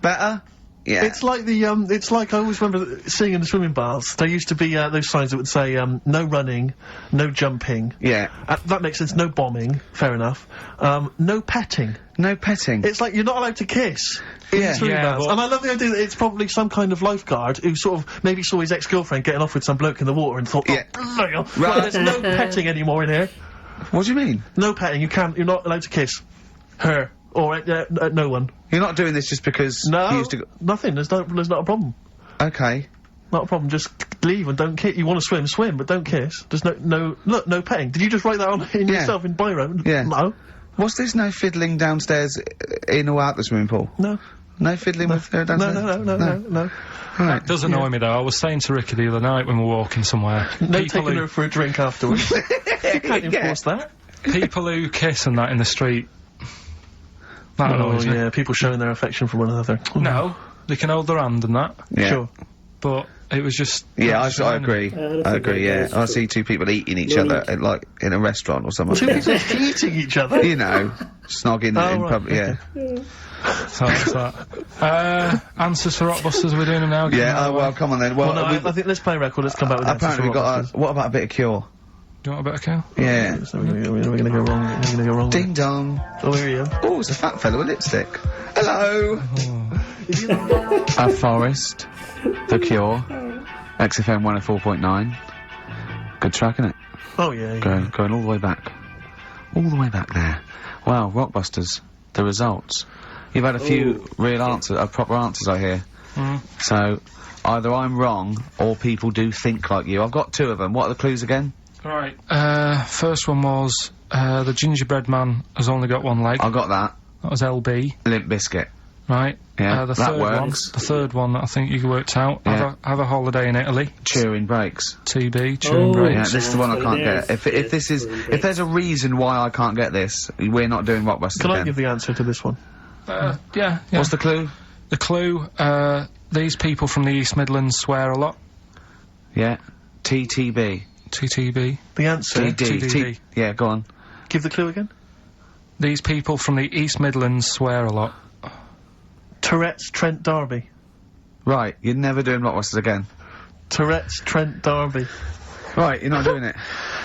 Better? Yeah. It's like it's like I always remember seeing in the swimming baths, there used to be, those signs that would say, no running, no jumping. Yeah. That makes sense, no bombing, fair enough. No petting. No petting. It's like you're not allowed to kiss. Yeah. Swimming Yeah, baths. but- And I love the idea that it's probably some kind of lifeguard who sort of maybe saw his ex-girlfriend getting off with some bloke in the water and thought, Yeah. oh, bloody hell. Right. Well, there's no petting anymore in here. What do you mean? No petting, you're not allowed to kiss her. Or, no one. You're not doing this just because No, you used to go... nothing, there's not a problem. Okay. Not a problem, just leave and don't kiss. You want to swim, but don't kiss. There's no petting. Did you just write that on in Yeah. yourself in biro? Yeah. No. What's this no fiddling downstairs in or out the swimming pool? No. No fiddling with her No, downstairs? no. Right. Does annoy me though. I was saying to Ricky the other night when we were walking somewhere. No people taking who, her for a drink afterwards. You can't enforce that. people who kiss and that in the street. That Oh, annoys me. yeah, people showing their affection for one another. No, they can hold their hand and that. Yeah. Sure. But it was just. Yeah, just I annoying. agree. don't I think agree, that yeah. is I true. see two people eating each No other, need. like, in a restaurant or something. Two people eating each other. You know, snogging Oh, in right, public, yeah. okay. So that's that. Answers for Rockbusters, we're doing them now. Yeah, oh, well, come on then. Well, Well, no, I think let's play a record. Let's come back with that. apparently we've got what about a bit of Cure? Do you want a bit of Karl? Yeah. So we're gonna go wrong. We're gonna go wrong. Ding dong. Oh, here you go. Oh, it's a fat fella with lipstick. Hello! A Forest, The Cure, XFM 104.9. Good track, innit? Oh yeah. Going all the way back. All the way back there. Wow, Rockbusters, the results. You've had a few real answers, proper answers, I hear. So, either I'm wrong, or people do think like you. I've got 2 of them. What are the clues again? Right. First one was, the gingerbread man has only got one leg. I got that. That was LB, Limp Bizkit. right? Yeah, the that third works. one. The third one that I think you worked out. Yeah. Have a holiday in Italy. Cheering Breaks. TB, chewing Oh, breaks. Yeah, this is the one I can't Yes, get. If this is, if there's a reason why I can't get this, we're not doing Rockbusters Can I again. give the answer to this one? Yeah. What's the clue? The clue, these people from the East Midlands swear a lot. Yeah. TTB. TTB. The answer. TDD. Yeah, go on. Give the clue again. These people from the East Midlands swear a lot. Tourette's Trent D'Arby. Right, you're never doing Rockbusters again. Tourette's Trent D'Arby. Right, you're not doing it.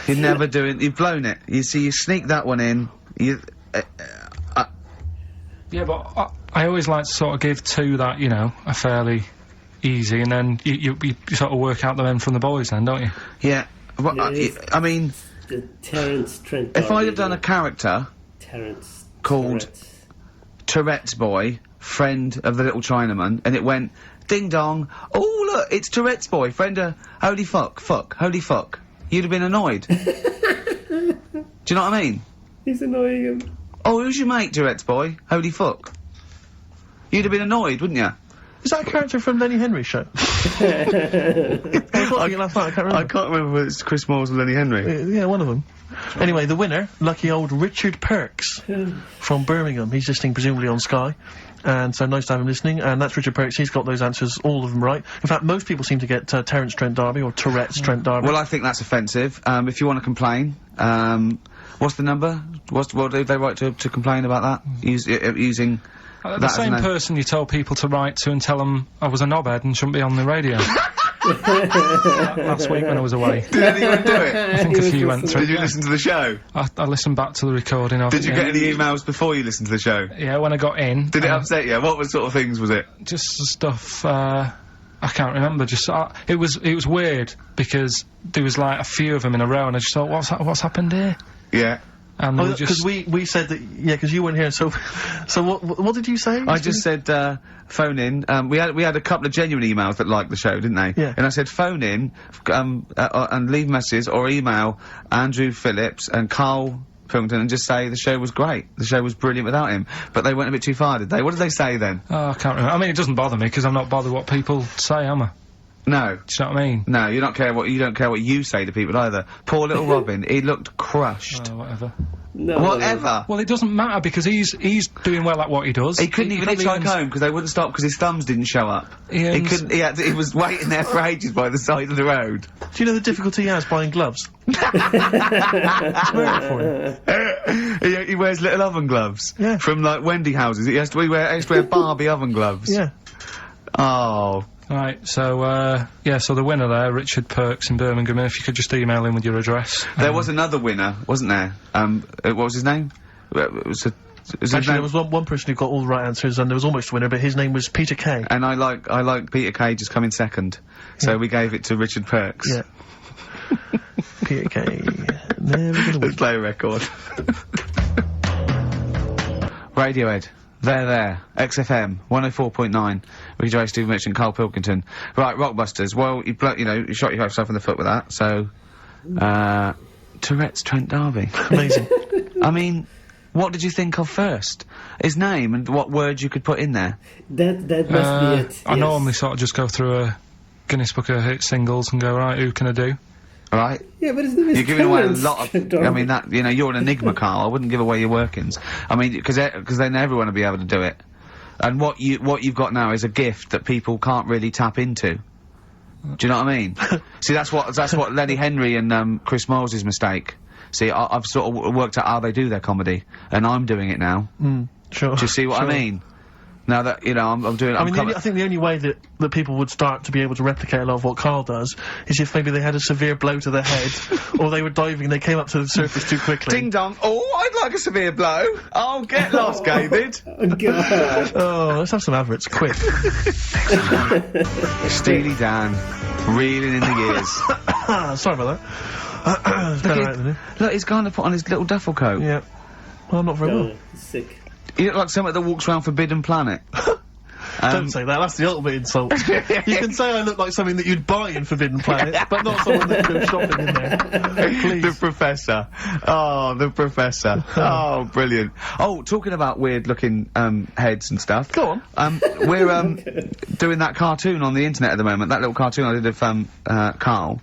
You're never doing. You've blown it. You see, you sneak that one in. You. Yeah, but I always like to sort of give 2 that, you know, are fairly easy, and then you sort of work out the men from the boys then, don't you? Yeah. Well, Yeah, it is. I mean, The Terence Trent. if I'd D'Arby, have done a character Terence called Tourette's. Tourette's boy, friend of the little Chinaman, and it went ding dong. Oh look, it's Tourette's boy, friend of holy fuck, holy fuck. You'd have been annoyed. Do you know what I mean? He's annoying him. Oh, who's your mate, Tourette's boy? Holy fuck. You'd have been annoyed, wouldn't you? Is that a character from Lenny Henry's show? I was watching it last night. I can't remember. I can't remember whether it's Chris Moores or Lenny Henry. Yeah, one of them. Anyway, the winner, lucky old Richard Perks from Birmingham. He's listening presumably on Sky. And so nice to have him listening. And that's Richard Perks. He's got those answers, all of them right. In fact, most people seem to get Terence Trent D'Arby or Tourette's Trent D'Arby. Well, I think that's offensive. If you want to complain, what's the number? What do they write to complain about that? Using The that as same an- person you told people to write to and tell them I was a knobhead and shouldn't be on the radio. Last week when I was away. Did anyone do it? I think a few went through. Did you listen to the show? I listened back to the recording of it. Did you get any emails before you listened to the show? Yeah, when I got in. Did it upset you? What sort of things was it? Just stuff, I can't remember, just, it was weird, because there was like a few of them in a row, and I just thought, what's happened here? Yeah. And because we said that, yeah, because you weren't here, so what did you say? I just said, phone in. We had a couple of genuine emails that liked the show, didn't they? Yeah. And I said, phone in, and leave messages or email Andrew Phillips and Karl Pilkington and just say the show was great. The show was brilliant without him. But they went a bit too far, did they? What did they say then? Oh, I can't remember. I mean, it doesn't bother me, because I'm not bothered what people say, am I? No. Do you know what I mean? No, you don't care what you say to people either. Poor little Robin, he looked crushed. Oh, whatever. No. Whatever. Well, it doesn't matter, because he's doing well at what he does. He couldn't even hitchhike home because they wouldn't stop because his thumbs didn't show up. He couldn't. He was waiting there for ages by the side of the road. Do you know the difficulty he has buying gloves? He wears little oven gloves. Yeah. From like Wendy houses. He has to wear Barbie oven gloves. Yeah. Oh. Right, so, so the winner there, Richard Perks in Birmingham, and if you could just email him with your address. There was another winner, wasn't there? What was his name? Actually, there was one person who got all the right answers, and there was almost a winner, but his name was Peter Kay. And I like Peter Kay just coming second. So we gave it to Richard Perks. Yeah. Peter Kay. Never gonna win. Let's play a record. Radiohead. There. XFM 104.9. Ricky Gervais, Stephen Mitch and Karl Pilkington. Right, Rockbusters. Well, you shot yourself in the foot with that. So, Tourette's Trent D'Arby. Amazing. I mean, what did you think of first? His name and what words you could put in there. That must be it. I normally sort of just go through a Guinness Book of Hit singles and go, right, who can I do? Right? Yeah, but his name is You're giving away a Clarence lot of. Trent D'Arby. I mean, that you're an enigma, Karl. I wouldn't give away your workings. I mean, because then everyone will be able to do it. And what you've got now is a gift that people can't really tap into. Do you know what I mean? See, that's what Lenny Henry and Chris Moyles' mistake. See, I've sort of worked out how they do their comedy, and I'm doing it now. Sure. Do you see what I mean? Now that, I'm doing it, I think the only way that people would start to be able to replicate a lot of what Karl does is if maybe they had a severe blow to their head, or they were diving and they came up to the surface too quickly. Ding dong. Oh, I'd like a severe blow. Oh, get lost, David. Oh, God. Oh, let's have some adverts, quick. Steely Dan, reeling in the years. Sorry about that. Look, he's going to put on his little duffel coat. Yeah. Well, not very well. No, he's sick. You look like someone that walks around Forbidden Planet. Don't say that, that's the ultimate insult. You can say I look like something that you'd buy in Forbidden Planet, but not someone that goes shopping in there. Please. The Professor. Oh, the Professor. Oh, brilliant. Oh, talking about weird-looking, heads and stuff. Go on. We're, doing that cartoon on the internet at the moment, that little cartoon I did of, Karl.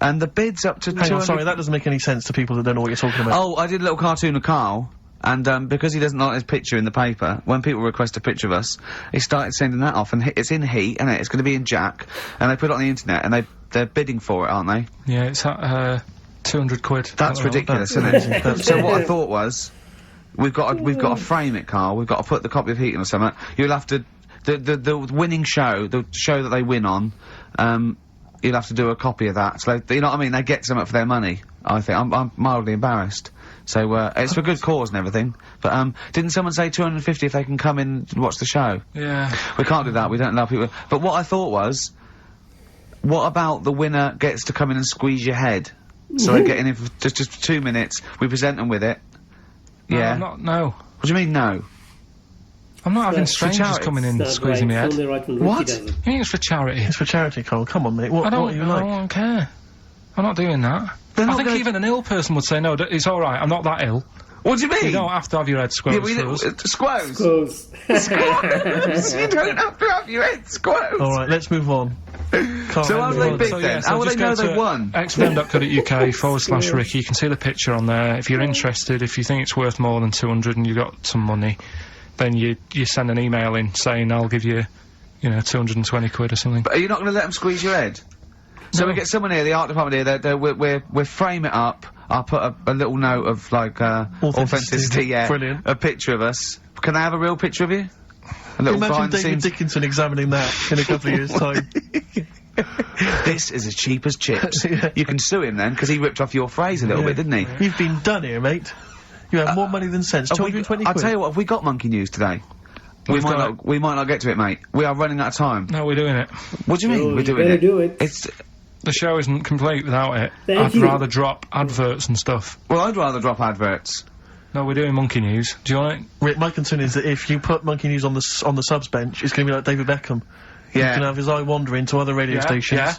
And the bid's up to Hang on, sorry, that doesn't make any sense to people that don't know what you're talking about. Oh, I did a little cartoon of Karl. And, because he doesn't like his picture in the paper, when people request a picture of us, he started sending that off, and it's in heat, and it's gonna be in Jack, and they put it on the internet, and they're bidding for it, aren't they? Yeah, it's at, 200 quid. That's ridiculous, isn't it? So what I thought was, we've got to frame it, Karl, we've got to put the copy of Heat in or something, you'll have to, the winning show, the show that they win on, you'll have to do a copy of that, so you know what I mean, they get something for their money, I think, I'm mildly embarrassed. So, it's for good cause and everything. But, didn't someone say 250 if they can come in and watch the show? Yeah. We can't do that, we don't allow people. But what I thought was, what about the winner gets to come in and squeeze your head? So they get in for just 2 minutes, we present them with it. Yeah. No. What do you mean, no? I'm not having strangers charity. coming in It's squeezing my right. head. It's only right when What? Ricky does it. I think it's for charity. It's for charity, Karl. Come on, mate. What are you like? I don't care. I'm not doing that. They're I not think gonna- even an ill person would say, no, it's alright, I'm not that ill. What do you mean? You don't have to have your head squoze Yeah, for us. squoze. Close. Squoze. You don't have to have your head squoze. Alright, let's move on. So how do they bid then? How will they know they've won? xfm.co.uk/Ricky. You can see the picture on there. If you're interested, if you think it's worth more than 200 and you've got some money, then you send an email in saying I'll give you, 220 quid or something. But are you not going to let them squeeze your head? So we get someone here, the art department here, we'll frame it up, I'll put a little note of, like, authenticity, yeah. Brilliant. A picture of us. Can I have a real picture of you? A little Imagine behind the David scenes. Dickinson examining that in a couple of years' time. This is as cheap as chips. Yeah. You can sue him then, because he ripped off your phrase a little bit, didn't he? You've been done here, mate. You have more money than sense. 220 I'll quid. tell you what, have we got monkey news today? We might not get to it, mate. We are running out of time. No, we're doing it. What do you mean? Oh, We're you doing better it. do it. It's The show isn't complete without it. Thank I'd you. rather drop adverts and stuff. well, I'd rather drop adverts. No, we're doing monkey news. Do you want it? Rick, my concern is that if you put Monkey News on the subs bench, it's going to be like David Beckham. He's Yeah. going to have his eye wandering to other radio stations. Yeah.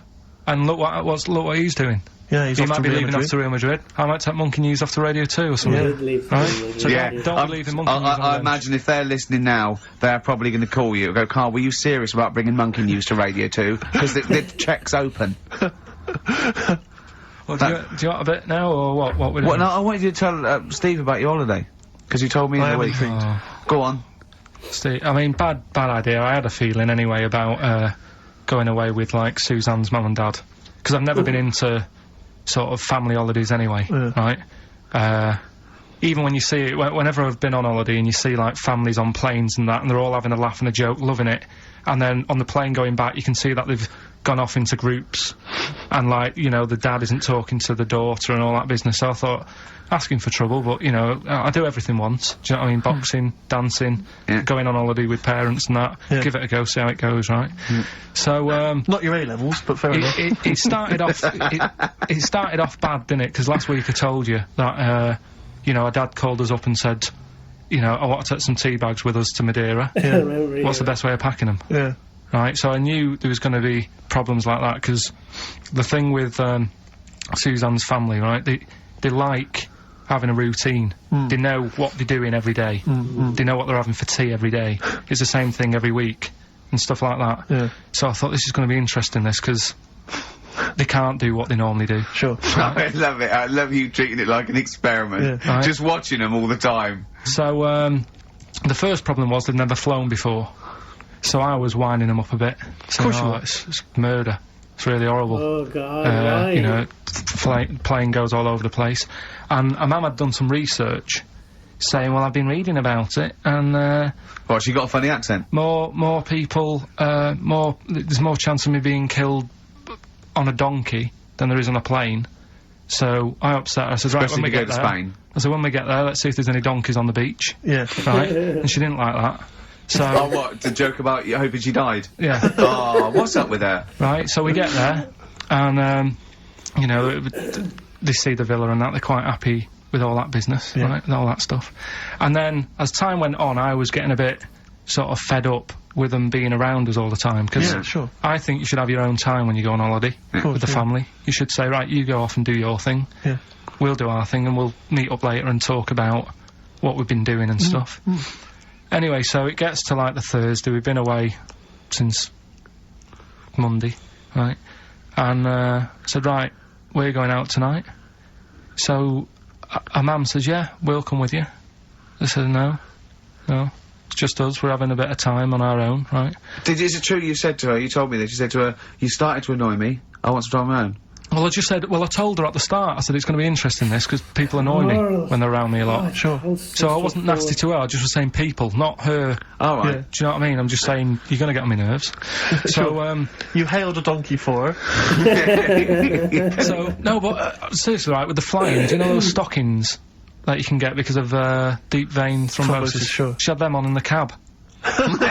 And look what he's doing. Yeah, he's He off might to be Real leaving Madrid. after Real Madrid. I might take Monkey News off the radio too or something. Good leave. Right. So Yeah. Don't believe in Monkey News on I the imagine if they're listening now, they're probably going to call you and go, Karl, were you serious about bringing monkey news to Radio 2? Because the check's open. Well, do you want a bit now, or what we're doing? What, no, I wanted you to tell Steve about your holiday. Because you told me in I the am week. intrigued. Go on. Steve, I mean, bad idea. I had a feeling anyway about going away with, like, Suzanne's mum and dad. Because I've never been into sort of family holidays anyway, right? Even when you see it, whenever I've been on holiday and you see, like, families on planes and that, and they're all having a laugh and a joke, loving it, and then on the plane going back, you can see that they've gone off into groups, and, like, you know, the dad isn't talking to the daughter and all that business. So I thought, asking for trouble, but, you know, I do everything once. Do you know what I mean? Boxing, dancing, going on holiday with parents and that. Yeah. Give it a go, see how it goes, right? So, Not your A-levels, but fair enough. it started off. It started off bad, didn't it? Because last week I told you that you know, our dad called us up and said, you know, I want to take some tea bags with us to Madeira. What's the best way of packing them? Yeah. Right. So I knew there was going to be problems like that because the thing with Suzanne's family, right? They like having a routine. They know what they're doing every day. They know what they're having for tea every day. It's the same thing every week and stuff like that. Yeah. So I thought this is going to be interesting, this, because they can't do what they normally do. Sure. I love it. I love you treating it like an experiment. Yeah. Right. Just watching them all the time. So the first problem was they'd never flown before. So I was winding them up a bit. Saying, course you were. it's murder. It's really horrible. Oh God, why? You know, plane goes all over the place. And a mum had done some research saying, well, I've been reading about it, and Well, she got a funny accent. more people, there's more chance of me being killed on a donkey than there is on a plane. So I upset her. I said, right, Especially when we if you get go to there, Spain. I said, when we get there, let's see if there's any donkeys on the beach. Yeah. Right? And she didn't like that. So, Oh, what? To joke about you hoping she died? yeah. Oh, what's up with her? Right, so we get there, and, you know, they see the villa and that, they're quite happy with all that business, right, and all that stuff. And then, as time went on, I was getting a bit sort of fed up with them being around us all the time, because Yeah, sure. I think you should have your own time when you go on holiday with the family. You should say, right, you go off and do your thing, Yeah. we'll do our thing, and we'll meet up later and talk about what we've been doing and stuff. Anyway, so it gets to, like, the Thursday. We've been away since Monday, right? And I said, right, we're going out tonight. So a mum says, yeah, we'll come with you. I said, no, it's just us. We're having a bit of time on our own, right? Is it true you said to her, you told me this, you said to her, you started to annoy me, I want to drive my own? Well, I told her at the start, I said, it's going to be interesting, this, because people annoy me when they're around me a lot. Sure. So I wasn't nasty to her, I just was saying people, not her. All right. Yeah. Do you know what I mean? I'm just saying, you're going to get on my nerves. So, You hailed a donkey for her. so, no, but, seriously, right, with the flying, do you know those stockings that you can get because of, deep vein thrombosis? Sure. She had them on in the cab. Brilliant.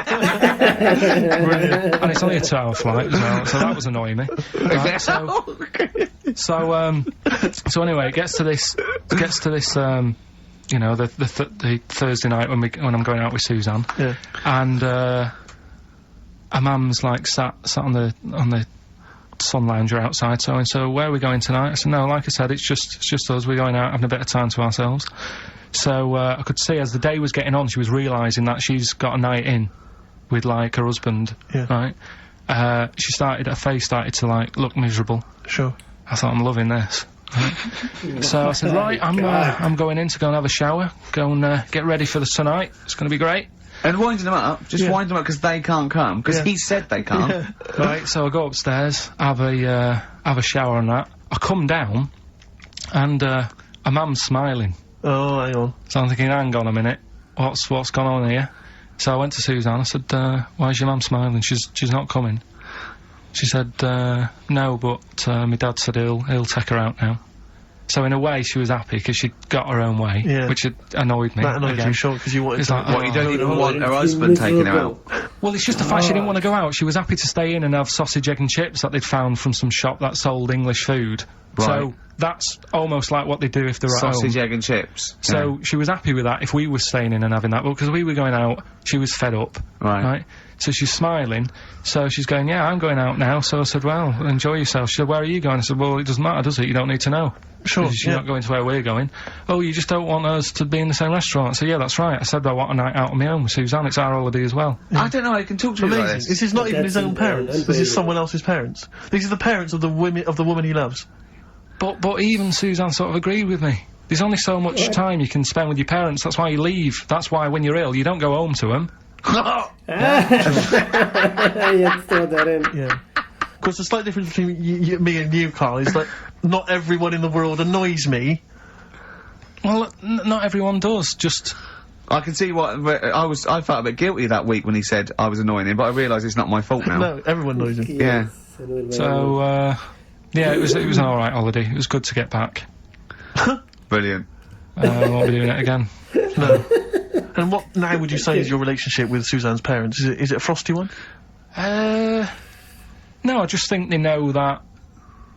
And it's only a 2-hour flight as well, so that was annoying me. Right, so anyway, it gets to this, you know, the Thursday night when I'm going out with Suzanne. Yeah. And, a mum's, like, sat on the sun lounger outside, so where are we going tonight? I said, no, like I said, it's just us, we're going out having a bit of time to ourselves. So, I could see as the day was getting on, she was realising that she's got a night in with, like, her husband, right? Her face started to, like, look miserable. Sure. I thought, I'm loving this. Right? So I said, right, I'm going in to go and have a shower, go and, get ready for tonight, it's gonna be great. And winding them up, just wind them up because they can't come, because he said they can't. Right, so I go upstairs, have a shower and that. I come down, and, a mum's smiling. Oh, hang on. So I'm thinking, hang on a minute, what's gone on here? So I went to Suzanne, I said, why is your mum smiling? She's not coming. She said, no, but my dad said he'll take her out now. So in a way, she was happy because she'd got her own way, which had annoyed me. That annoyed again. you, sure, because you wanted It's to... like, What, you don't even want her husband taking her out? Well, it's just the fact she didn't want to go out. She was happy to stay in and have sausage, egg and chips that they'd found from some shop that sold English food. Right. So that's almost like what they do if they're at home. Sausage, egg and chips. So she was happy with that if we were staying in and having that, because we were going out, she was fed up. Right. So she's smiling, so she's going, yeah, I'm going out now. So I said, well, enjoy yourself. She said, where are you going? I said, well, it doesn't matter, does it? You don't need to know. Sure, You're not going to where we're going. Oh, you just don't want us to be in the same restaurant. I said, yeah, that's right. I said, I want a night out on my own with Suzanne. It's our holiday as well. I don't know, I can talk to you like Amazing. this. This is not even his That's own parents. This is someone else's parents. These are the parents of the woman he loves. But even Suzanne sort of agreed with me. There's only so much time you can spend with your parents. That's why you leave. That's why when you're ill, you don't go home to them. You had to throw that in. Yeah. Of course, the slight difference between me and you, Karl, is that not everyone in the world annoys me. Well, not everyone does. Just I can see what I felt a bit guilty that week when he said I was annoying him, but I realise it's not my fault now. No, everyone annoys him. Yeah. so. Yeah, it was an all right holiday. It was good to get back. Brilliant. I won't be doing it again. No. And what now would you say is your relationship with Suzanne's parents? Is it a frosty one? No, I just think they know that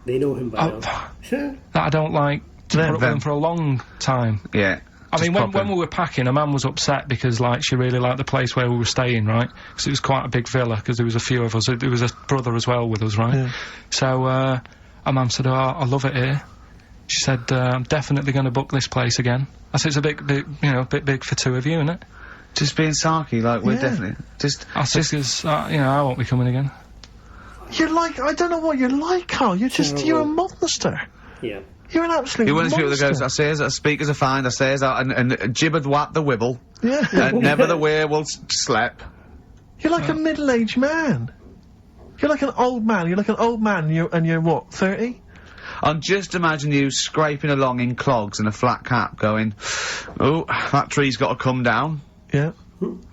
They know him by now. that I don't like to put up with them for a long time. Yeah. I mean, when we were packing, a man was upset because, like, she really liked the place where we were staying, right? Because it was quite a big villa, because there was a few of us. There was a brother as well with us, right? Yeah. So, a man said, oh, I love it here. She said, I'm definitely going to book this place again. I said, it's a bit big for two of you, isn't it? Just being sarky, like, we're definitely... I said, because, I won't be coming again. You're like, I don't know what you're like, Karl. You're a monster. Yeah. You're an absolute You're one of those people that monster. goes, I says, I speakers are fine, I says, and gibbered what the wibble, Yeah. and never the way will slap. You're like a middle-aged man. You're like an old man. You're like an old man and you're what, 30? And just imagine you scraping along in clogs and a flat cap going, oh, that tree's got to come down. Yeah.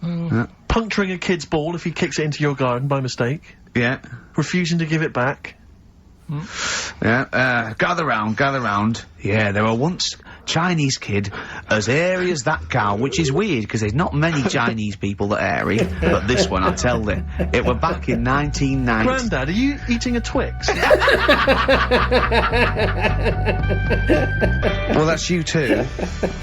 Yeah. Puncturing a kid's ball if he kicks it into your garden by mistake. Yeah. Refusing to give it back. Yeah, gather round. Yeah, there were once Chinese kid as hairy as that cow, which is weird because there's not many Chinese people that are hairy, but this one, I tell you, it were back in 1990. Grandad, are you eating a Twix? Well, that's you too, with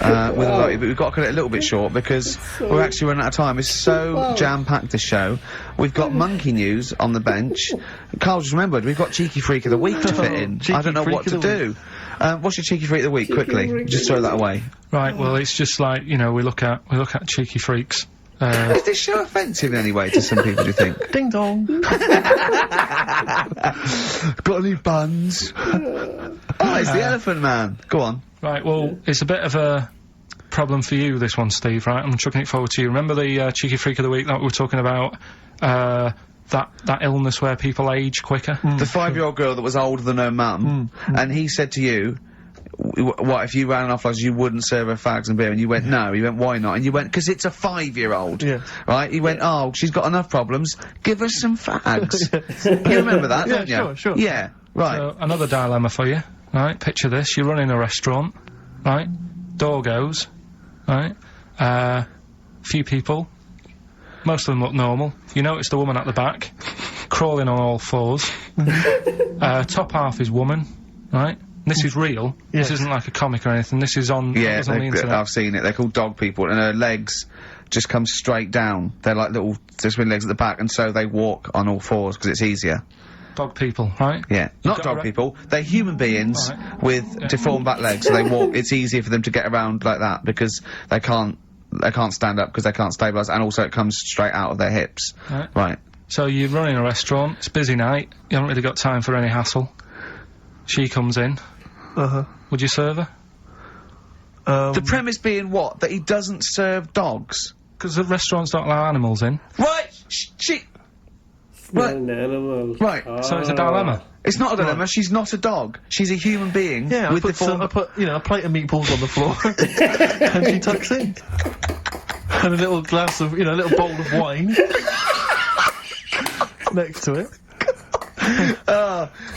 a lot, but we've got to cut it a little bit short because we're actually running out of time. It's so jam-packed, this show. We've got monkey news on the bench. Karl just remembered, we've got Cheeky Freak of the Week to fit in. I don't know what to do. What's your Cheeky Freak of the Week, quickly? Just throw that away. Right, well, it's just like, we look at cheeky freaks. Is this show offensive in any way to some people, do you think? Ding dong. Got any buns? Oh, it's the Elephant Man. Go on. Right, well, it's a bit of a problem for you, this one, Steve, right? I'm chucking it forward to you. Remember the Cheeky Freak of the Week that we were talking about? That illness where people age quicker? The 5-year-old girl that was older than her mum, and he said to you, what, if you ran off like you wouldn't serve her fags and beer, and you went, no, he went, why not? And you went, because it's a 5-year-old. Yeah. Right? He went, oh, she's got enough problems, give her some fags. You remember that, don't you? Sure. Yeah, right. So, another dilemma for you, right? Picture this, you're running a restaurant, right? Door goes, right? Few people, most of them look normal. You notice the woman at the back, crawling on all fours. Top half is woman, right? This is real. Yes. This isn't like a comic or anything. This is on, Yeah, on the internet. I've seen it. They're called dog people, and her legs just come straight down. They're like little, just with legs at the back, and so they walk on all fours because it's easier. Dog people, right? Yeah, not got dog people. They're human beings with deformed back legs, so they walk. It's easier for them to get around like that because they can't stand up because they can't stabilise, and also it comes straight out of their hips. Right. So you're running a restaurant. It's a busy night. You haven't really got time for any hassle. She comes in. Would you serve her? The premise being what? That he doesn't serve dogs. Because the restaurants don't allow animals in. Right. Right. An animal. Right. So it's a dilemma. It's not a dilemma. She's not a dog. She's a human being. Yeah, with I put a plate of meatballs on the floor, and she tucks in, and a little glass of, a little bowl of wine next to it.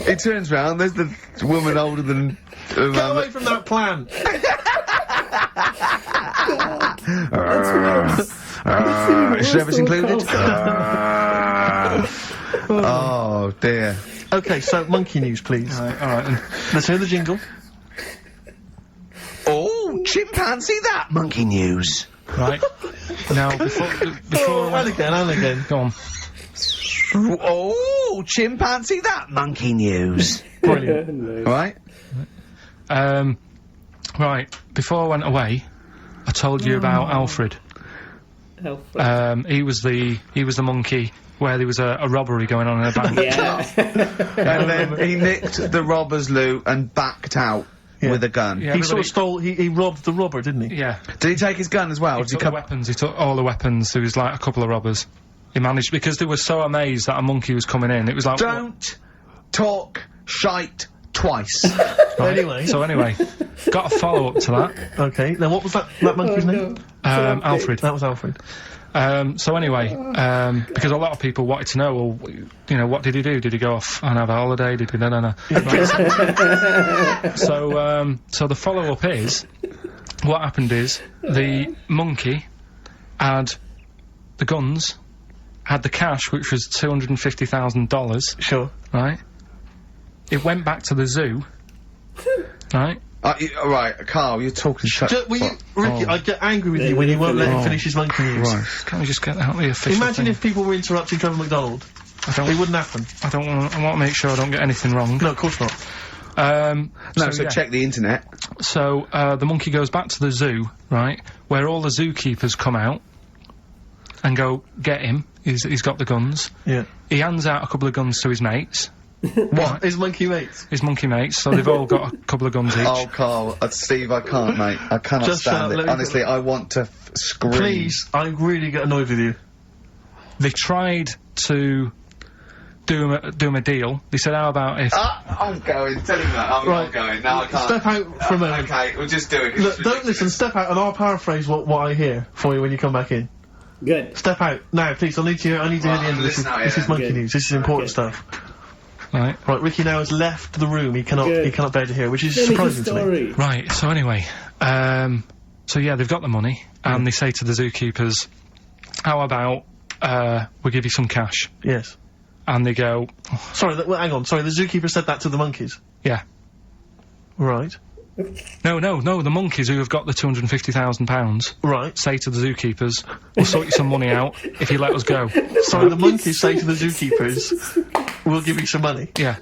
He turns round, there's the woman older than... Get away from that plant! Service included? Oh, dear. Okay, so monkey news, please. Alright then. Let's hear the jingle. Oh, chimpanzee that monkey news. Right. Now, before And again. Go on. Oh, chimpanzee that monkey news. Brilliant. Right? Right. Before I went away, I told you about Alfred. Alfred. He was the monkey where there was a robbery going on in a bank. Yeah. And then he nicked the robber's loot and backed out with a gun. Yeah, He sort of stole, he robbed the robber, didn't he? Yeah. Did he take his gun as well? He took the weapons. He took all the weapons. There was like a couple of robbers. He managed because they were so amazed that a monkey was coming in. It was like Don't talk shite twice. Anyway. So anyway, got a follow up to that. Okay, now what was that monkey's name? Alfred. That was Alfred. So anyway, because a lot of people wanted to know, well, you know, what did he do? Did he go off and have a holiday? Did he? No. So the follow up is, what happened is the monkey had the guns, had the cash, which was $250,000. Sure. Right. It went back to the zoo. Right. Right, Karl, you're talking shit. Ricky, I get angry with you when you won't let him finish his monkey news. Right. Can't we just get out the official Imagine thing? if people were interrupting Trevor McDonald. It wouldn't happen. I want to make sure I don't get anything wrong. No, of course not. So yeah. check the internet. So, the monkey goes back to the zoo, right, where all the zookeepers come out and go, get him, he's got the guns. Yeah. He hands out a couple of guns to his mates, What? His monkey mates? his monkey mates, so they've all got a couple of guns each. Oh, Karl, Steve, I can't, mate. I cannot Just stand let it. me- Honestly, I want to scream. Please, I really get annoyed with you. They tried to do him a deal. They said, how about if... I'm going. Tell him that. I'm Right. not going. No, I can't. Step out for a moment. Okay, we'll just do it. Look, don't listen, step out and I'll paraphrase what I hear for you when you come back in. Good. Step out. Now, please, I need to hear the end of this. listen out, This is yeah. monkey Good. news. This is important Okay. stuff. Right. Right, Ricky now has left the room. He cannot Good. bear to hear, which is Finish the surprising to me. story. Right, so anyway, so yeah, they've got the money, and they say to the zookeepers, how about, we give you some cash? Yes. And they go, Sorry, hang on. Sorry, the zookeeper said that to the monkeys. yeah. Right. No, the monkeys who have got the £250,000 Right. say to the zookeepers, we'll sort you some money out if you let us go. Sorry, the monkeys say to the zookeepers, we'll give you some money. Yeah.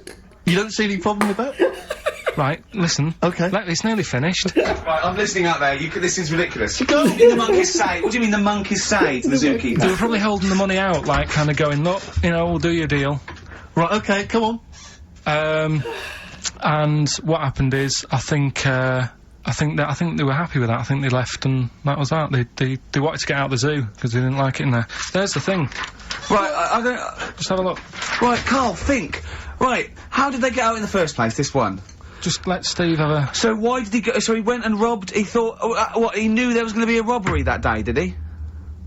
You don't see any problem with that? Right, listen. Okay. It's nearly finished. Right, I'm listening out there. This is ridiculous. What do you mean the monkeys say? What do you mean the monkeys say to the They zookeeper? were probably holding the money out, like, kind of going, look, you know, we'll do your deal. Right, okay, come on. And what happened is, I think they were happy with that. I think they left, and that was that. They wanted to get out of the zoo because they didn't like it in there. There's the thing. Right, I don't... Just have a look. Right, Karl, think. Right, how did they get out in the first place, this one? Just let Steve have a... So why did he go... So he went and robbed... He thought... what, he knew there was going to be a robbery that day, did he?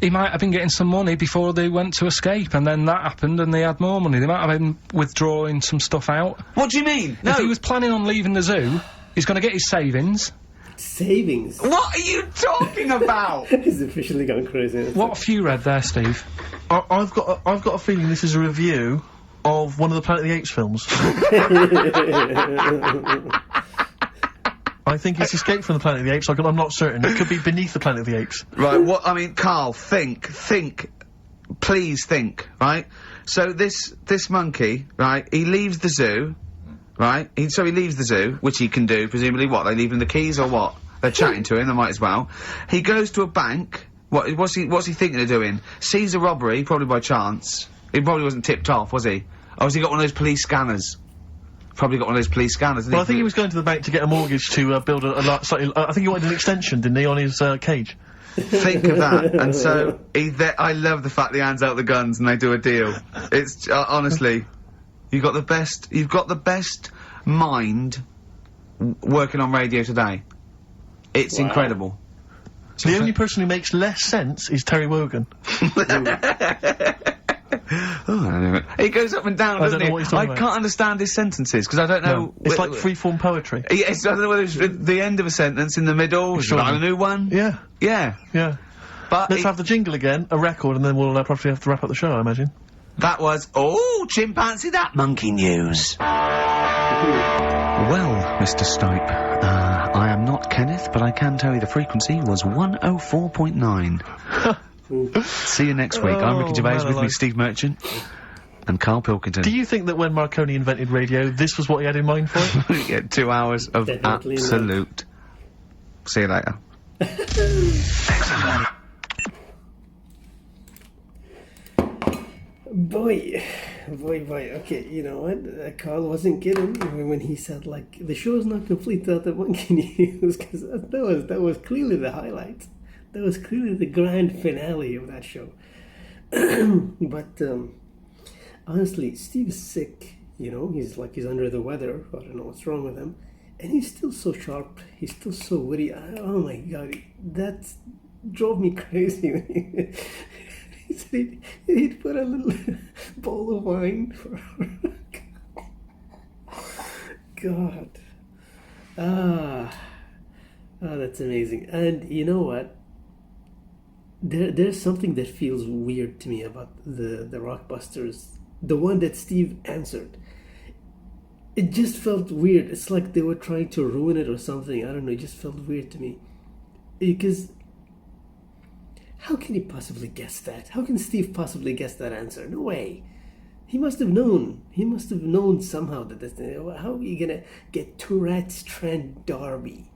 He might have been getting some money before they went to escape, and then that happened, and they had more money. They might have been withdrawing some stuff out. What do you mean? No. If he was planning on leaving the zoo, he's going to get his savings. Savings. What are you talking about? He's officially gone crazy. What have you read there, Steve? I've got a feeling this is a review of one of the Planet of the Apes films. I think it's Escape from the Planet of the Apes. I'm not certain. It could be Beneath the Planet of the Apes. Right, what... I mean, Karl, think. Please think, right? So this monkey, right, he leaves the zoo, right? So he leaves the zoo, which he can do, presumably. What, they leave him the keys or what? They're chatting to him, they might as well. He goes to a bank. What's he thinking of doing? Sees a robbery, probably by chance. He probably wasn't tipped off, was he? Or has he got one of those police scanners? Probably got one of those police scanners, Well, I think he was going to the bank to get a mortgage to build a slightly... I think he wanted an extension, didn't he, on his cage? Think of that. And so, I love the fact that he hands out the guns and they do a deal. It's, honestly, you've got the best mind working on radio today. It's incredible. The only person who makes less sense is Terry Wogan. He goes up and down, doesn't don't know he? what he's talking about. can't understand his sentences, because I don't know... It's like free-form poetry. Yes, I don't know whether it's the end of a sentence, in the middle, Sure. a new one. Yeah, Yeah. yeah. But Let's have the jingle again, a record, and then we'll probably have to wrap up the show, I imagine. that was... Oh, chimpanzee that monkey news. Well, Mr. Stipe, I am not Kenneth, but I can tell you the frequency was 104.9. See you next week. I'm Ricky Gervais, man with me alive. Steve Merchant and Karl Pilkington. Do you think that when Marconi invented radio, this was what he had in mind for it? Yeah, 2 hours of Definitely not. absolute... See you later. Boy, okay, you know what? Karl wasn't kidding when he said, like, the show's not complete without the monkey news, because that was clearly the highlight. That was clearly the grand finale of that show. But, honestly, Steve is sick, you know? He's under the weather. I don't know what's wrong with him. And he's still so sharp. He's still so witty. Oh my God, that drove me crazy. He said he'd put a little bowl of wine for her. God. That's amazing. And you know what? There's something that feels weird to me about the Rockbusters. The one that Steve answered. It just felt weird. It's like they were trying to ruin it or something. I don't know. It just felt weird to me. Because... how can he possibly guess that? How can Steve possibly guess that answer? No way. He must have known. He must have known somehow that this... How are you gonna get Tourette's Trent D'Arby?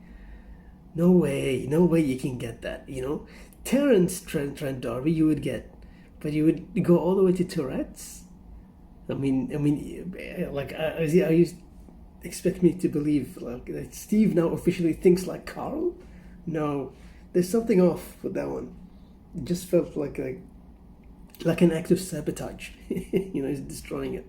No way. No way you can get that, you know? Terrence Trent D'Arby you would get. But you would go all the way to Tourette's? I mean, like, are you expect me to believe, like, that Steve now officially thinks like Karl? No. There's something off with that one. It just felt like an act of sabotage. You know, he's destroying it.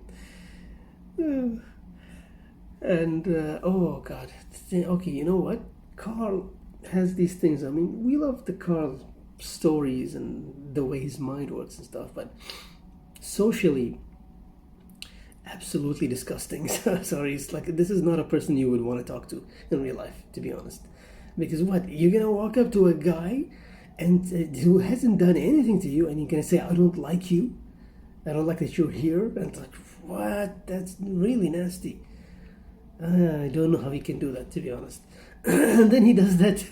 Oh God. Okay, you know what? Karl has these things. I mean, we love the Karl stories and the way his mind works and stuff, but socially, absolutely disgusting. Sorry, it's like, this is not a person you would want to talk to in real life, to be honest. Because what? You're gonna walk up to a guy and who hasn't done anything to you, and you're gonna say, I don't like you, I don't like that you're here, and it's like, what? That's really nasty. I don't know how he can do that, to be honest. And then he does that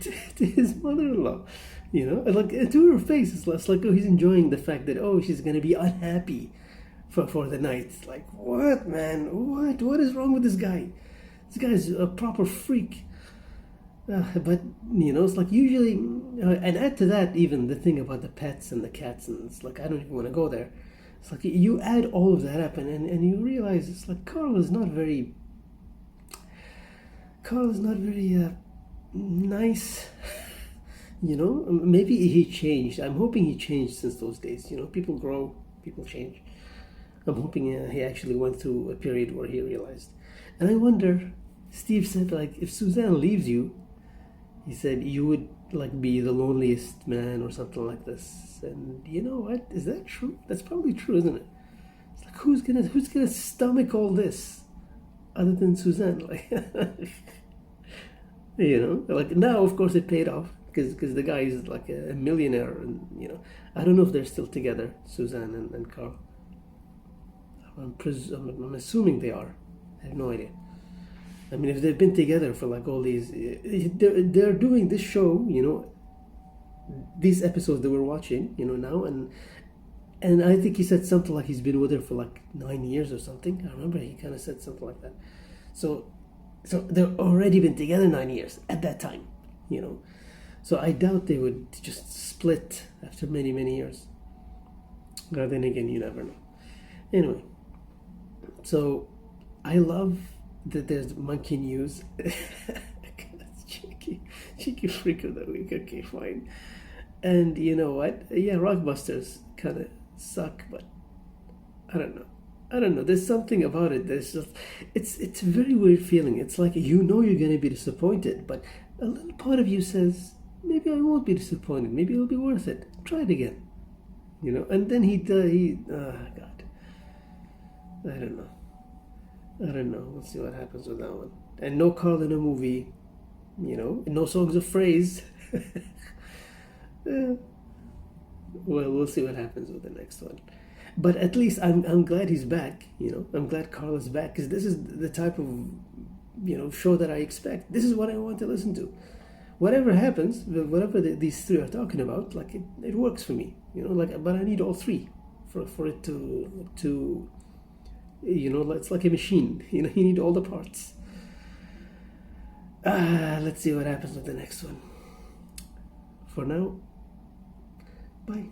to his mother-in-law, you know, like, to her face. It's like, oh, he's enjoying the fact that, oh, she's gonna be unhappy for the night. Like, what, man? What is wrong with this guy? This guy's a proper freak. But, you know, it's like, usually, and add to that even the thing about the pets and the cats, and it's like, I don't even want to go there. It's like, you add all of that up, and you realize it's like, Karl is not very nice. You know, maybe he changed. I'm hoping he changed since those days. You know, people grow, people change. I'm hoping he actually went through a period where he realized. And I wonder, Steve said, like, if Suzanne leaves you, he said, you would, like, be the loneliest man or something like this. And you know what? Is that true? That's probably true, isn't it? It's like, who's gonna stomach all this other than Suzanne? Like, you know, like, now, of course, it paid off because the guy is like a millionaire, and, you know, I don't know if they're still together, Suzanne and Karl. I'm assuming they are. I have no idea. I mean, if they've been together for like all these, they're doing this show, you know, these episodes that we're watching, you know, now, and I think he said something like he's been with her for like 9 years or something. I remember he kind of said something like that. So they've already been together 9 years at that time, you know. So I doubt they would just split after many, many years. But then again, you never know. Anyway, so I love that there's monkey news. cheeky freak of the week. Okay, fine. And you know what? Yeah, Rockbusters kind of suck, but I don't know. There's something about it. There's just, it's a very weird feeling. It's like, you know, you're gonna be disappointed, but a little part of you says, maybe I won't be disappointed. Maybe it'll be worth it. Try it again. you know. And then God, I don't know. We'll see what happens with that one. And no Karl in a movie, you know, and no songs of praise. Well, we'll see what happens with the next one. But at least I'm glad he's back, you know. I'm glad Karl is back, because this is the type of, you know, show that I expect. This is what I want to listen to. Whatever happens, whatever these three are talking about, like it works for me, you know. Like, but I need all three for it to, you know, it's like a machine, you know. You need all the parts. Let's see what happens with the next one. For now, bye.